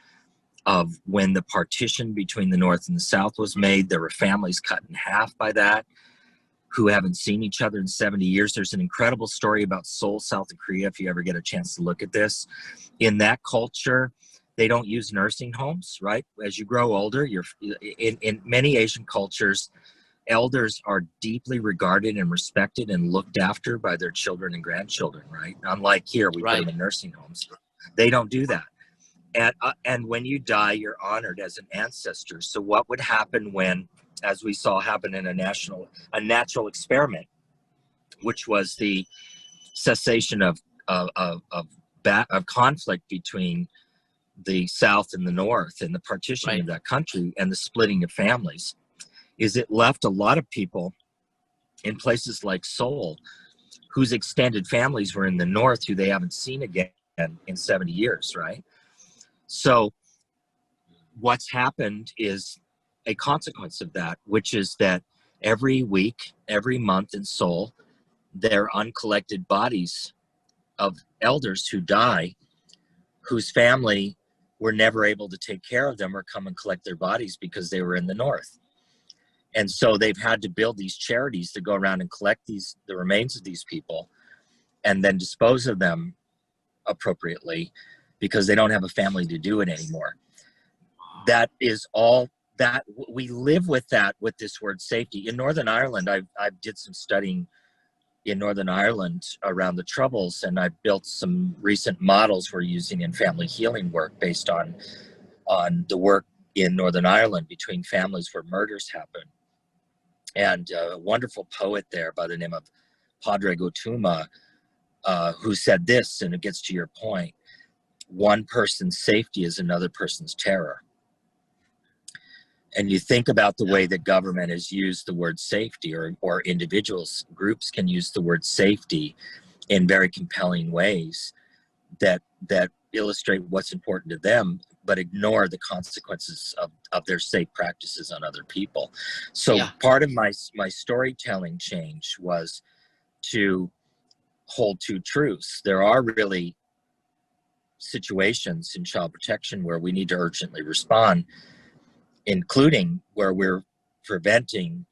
of when the partition between the North and the South was made? There were families cut in half by that who haven't seen each other in 70 years. There's an incredible story about Seoul, South Korea, if you ever get a chance to look at this. In that culture, they don't use nursing homes, right? As you grow older, in many Asian cultures, elders are deeply regarded and respected and looked after by their children and grandchildren, right? Unlike here, we put them in nursing homes. They don't do that. And when you die, you're honored as an ancestor. So what would happen when, as we saw happen in a natural experiment, which was the cessation of conflict between the South and the North and the partitioning of that country and the splitting of families, is it left a lot of people in places like Seoul whose extended families were in the North who they haven't seen again in 70 years, right? So what's happened is a consequence of that, which is that every week, every month in Seoul, there are uncollected bodies of elders who die, whose family were never able to take care of them or come and collect their bodies because they were in the North. And so they've had to build these charities to go around and collect the remains of these people and then dispose of them appropriately because they don't have a family to do it anymore. That is all that we live with, that with this word safety. In Northern Ireland, I did some studying in Northern Ireland around the Troubles, and I built some recent models we're using in family healing work based on the work in Northern Ireland between families where murders happen. And a wonderful poet there by the name of Padre Gotuma, who said this, and it gets to your point: one person's safety is another person's terror. And you think about the way that government has used the word safety, or individuals, groups can use the word safety in very compelling ways that illustrate what's important to them, but ignore the consequences of their safe practices on other people. So part of my storytelling change was to hold two truths. There are really situations in child protection where we need to urgently respond, including where we're preventing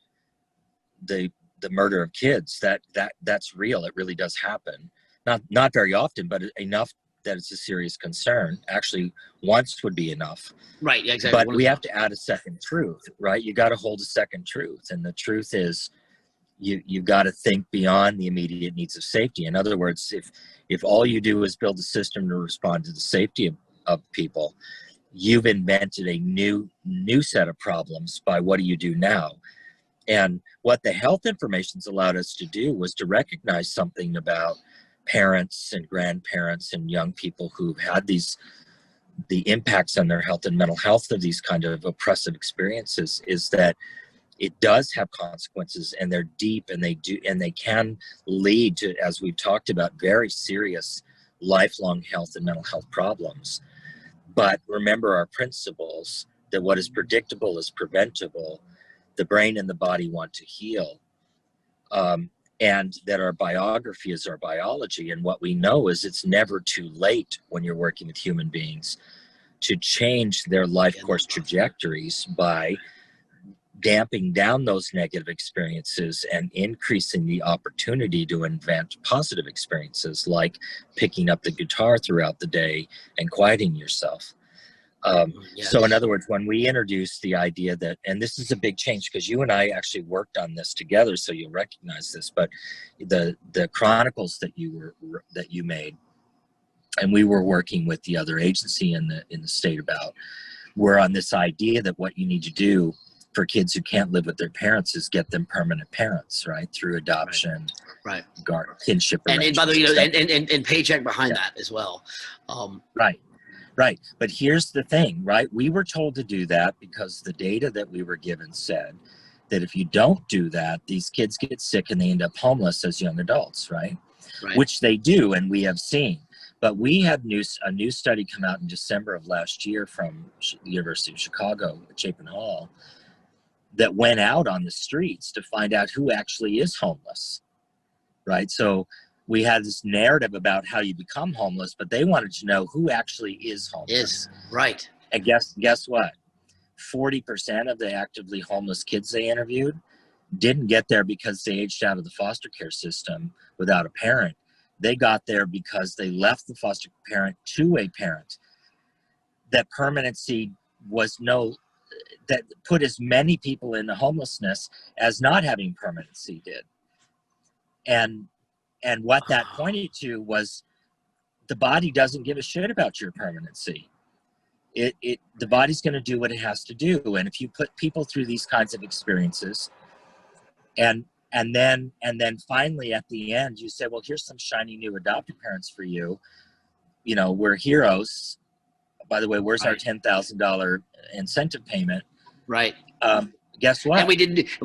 the murder of kids. That's real. It really does happen. Not very often, but enough that it's a serious concern. Actually, once would be enough. Right, exactly. But we have to add a second truth, right? You got to hold a second truth. And the truth is you got to think beyond the immediate needs of safety. In other words, if all you do is build a system to respond to the safety of people, you've invented a new set of problems by what do you do now? And what the health information's allowed us to do was to recognize something about parents and grandparents and young people who've had the impacts on their health and mental health of these kind of oppressive experiences, is that it does have consequences, and they're deep, and they can lead to, as we've talked about, very serious lifelong health and mental health problems. But remember our principles, that what is predictable is preventable, the brain and the body want to heal, and that our biography is our biology. And what we know is it's never too late when you're working with human beings to change their life course trajectories by damping down those negative experiences and increasing the opportunity to invent positive experiences, like picking up the guitar throughout the day and quieting yourself. So in other words, when we introduced the idea that, and this is a big change because you and I actually worked on this together, so you'll recognize this, but the chronicles that you made and we were working with the other agency in the state about, we're on this idea that what you need to do for kids who can't live with their parents is get them permanent parents, right? Through adoption, right, kinship and by the way, arrangements, and paycheck behind that as well. Right. But here's the thing, right? We were told to do that because the data that we were given said that if you don't do that, these kids get sick and they end up homeless as young adults, right? Which they do, and we have seen. But we had a new study come out in December of last year from the University of Chicago at Chapin Hall that went out on the streets to find out who actually is homeless, right? So we had this narrative about how you become homeless, but they wanted to know who actually is homeless. Right. And guess what? 40% of the actively homeless kids they interviewed didn't get there because they aged out of the foster care system without a parent. They got there because they left the foster parent to a parent. That permanency that put as many people into homelessness as not having permanency did. And what that pointed to was the body doesn't give a shit about your permanency. The body's going to do what it has to do. And if you put people through these kinds of experiences, and then finally at the end you say, well, here's some shiny new adoptive parents for you. You know, we're heroes. By the way, where's our $10,000 incentive payment? Right. Guess what? And we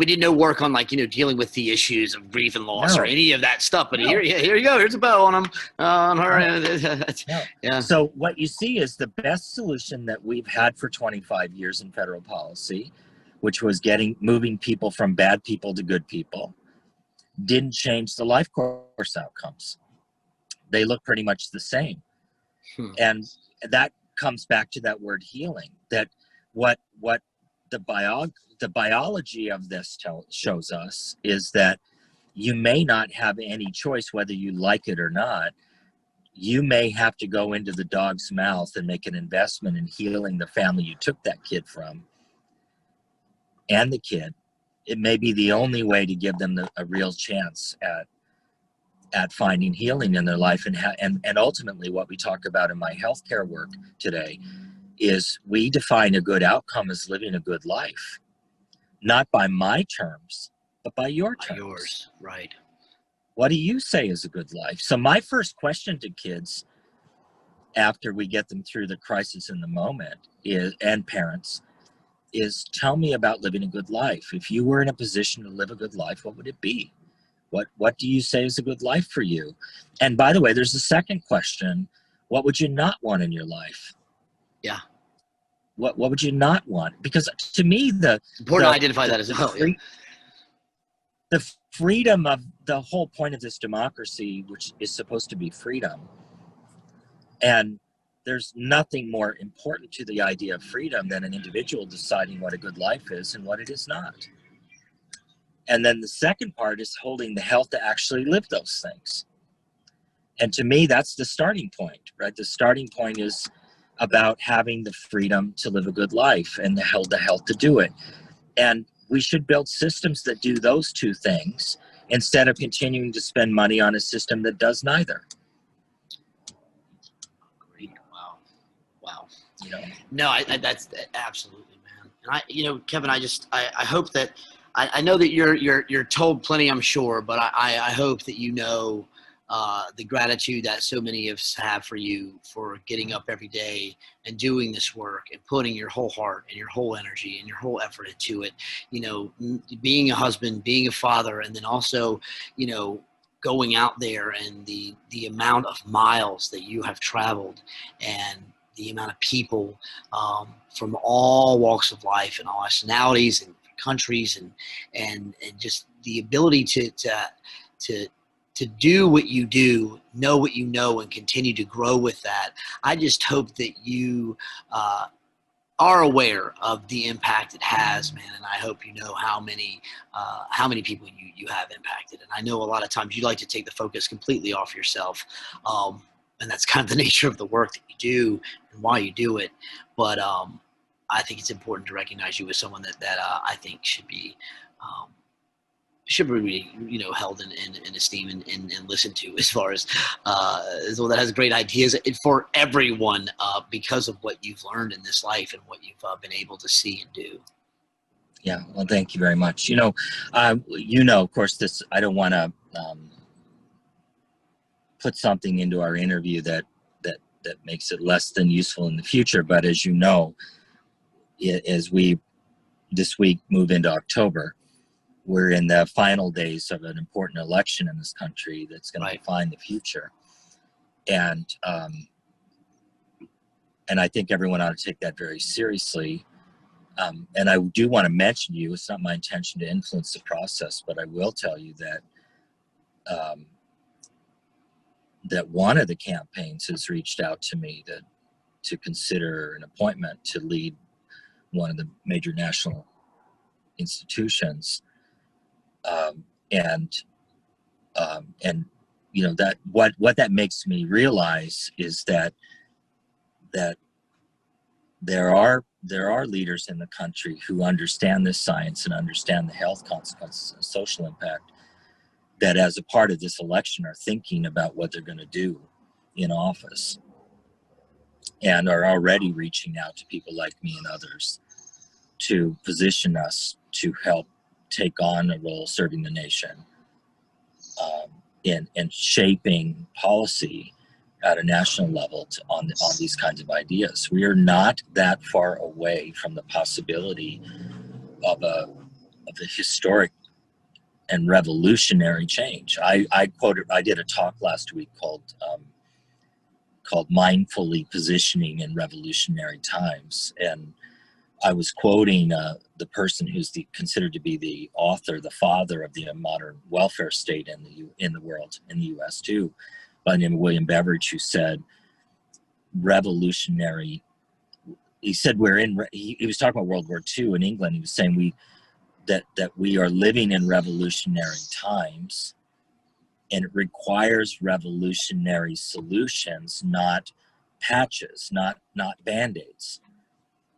did no work on, like, dealing with the issues of grief and loss or any of that stuff. But here you go. Here's a bow on them, on her. Yeah. So what you see is the best solution that we've had for 25 years in federal policy, which was moving people from bad people to good people, didn't change the life course outcomes. They look pretty much the same. And that comes back to that word healing, that what the biology of this shows us is that you may not have any choice whether you like it or not. You may have to go into the dog's mouth and make an investment in healing the family you took that kid from and the kid. It may be the only way to give them a real chance at finding healing in their life. And ultimately what we talk about in my healthcare work today is we define a good outcome as living a good life, not by my terms, but by your terms. Yours, right. What do you say is a good life? So my first question to kids after we get them through the crisis in the moment and parents is, tell me about living a good life. If you were in a position to live a good life, what would it be? What do you say is a good life for you? And by the way, there's a second question. What would you not want in your life? Yeah. What would you not want? Because to me, important to identify that as well. The freedom of the whole point of this democracy, which is supposed to be freedom. And there's nothing more important to the idea of freedom than an individual deciding what a good life is and what it is not. And then the second part is holding the health to actually live those things. And to me, that's the starting point, right? The starting point is about having the freedom to live a good life and the health to do it. And we should build systems that do those two things instead of continuing to spend money on a system that does neither. Great. Wow. No, that's absolutely, man. And Kevin, I hope that I know that you're told plenty, I'm sure, but I hope that the gratitude that so many of us have for you for getting up every day and doing this work and putting your whole heart and your whole energy and your whole effort into it, being a husband, being a father, and then also, going out there and the amount of miles that you have traveled and the amount of people from all walks of life and all nationalities and countries and just the ability to do what you do, know what you know, and continue to grow with that. I just hope that you are aware of the impact it has, man. And I hope you know how many people you have impacted. And I know a lot of times you like to take the focus completely off yourself. And that's kind of the nature of the work that you do and why you do it. But I think it's important to recognize you as someone that I think should should be, held in esteem and listened to, as far as one that has great ideas for everyone, because of what you've learned in this life and what you've been able to see and do. Yeah, well, thank you very much. Of course, I don't want to put something into our interview that makes it less than useful in the future. But as you know, as we this week move into October, we're in the final days of an important election in this country that's going to define the future. And I think everyone ought to take that very seriously. And I do want to mention to you, it's not my intention to influence the process, but I will tell you that that one of the campaigns has reached out to me to consider an appointment to lead one of the major national institutions. And that what that makes me realize is that there are leaders in the country who understand this science and understand the health consequences and social impact, that as a part of this election are thinking about what they're going to do in office, and are already reaching out to people like me and others to position us to help take on a role serving the nation in shaping policy at a national level on these kinds of ideas. We are not that far away from the possibility of a historic and revolutionary change. I did a talk last week called Mindfully Positioning in Revolutionary Times, and I was quoting the person who's considered to be the author, the father of the modern welfare state in the world, in the U.S. too, by the name of William Beveridge, who said revolutionary. He said he was talking about World War II in England. He was saying that we are living in revolutionary times, and it requires revolutionary solutions, not patches, not band-aids.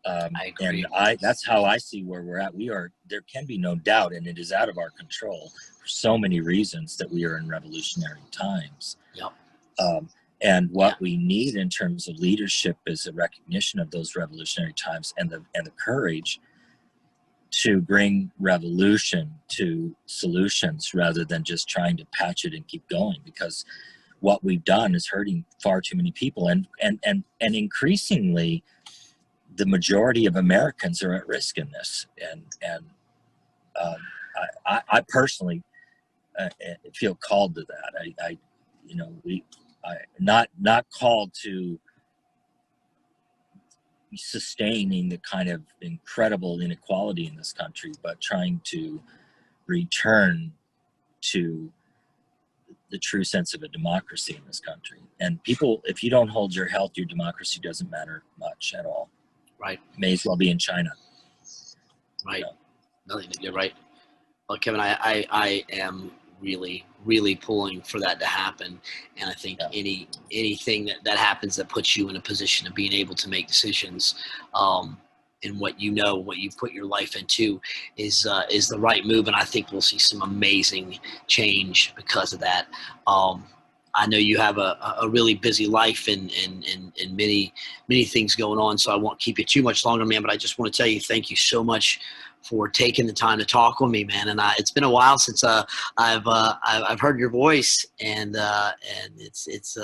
I agree. And that's how I see where we're at. There can be no doubt, and it is out of our control for so many reasons, that we are in revolutionary times. Yep. And what we need in terms of leadership is a recognition of those revolutionary times and the courage to bring revolution to solutions rather than just trying to patch it and keep going, because what we've done is hurting far too many people, and increasingly the majority of Americans are at risk in this. And I personally feel called to that. Not called to sustaining the kind of incredible inequality in this country, but trying to return to the true sense of a democracy in this country. And people, if you don't hold your health, your democracy doesn't matter much at all. Right. May as well be in China. Right. No, you're right. Well, Kevin, I am really, really pulling for that to happen. And I think anything that happens that puts you in a position of being able to make decisions in what you put your life into is the right move. And I think we'll see some amazing change because of that. I know you have a really busy life and many things going on, so I won't keep you too much longer, man. But I just want to tell you, thank you so much for taking the time to talk with me, man. And it's been a while since I've heard your voice, and it's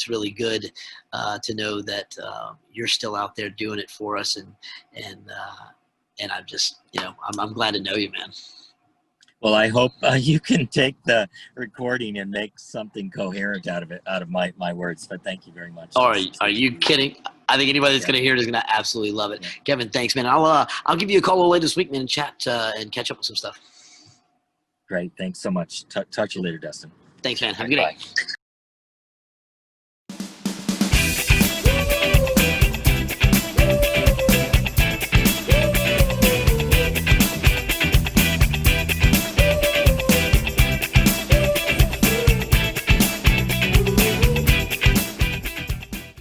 really good to know that you're still out there doing it for us, and I'm just I'm glad to know you, man. Well, I hope you can take the recording and make something coherent out of my words. But thank you very much. Are you kidding? I think anybody that's going to hear it is going to absolutely love it. Yeah. Kevin, thanks, man. I'll give you a call later this week, man, and chat and catch up with some stuff. Great. Thanks so much. Talk to you later, Dustin. Thanks, man. Have a good day.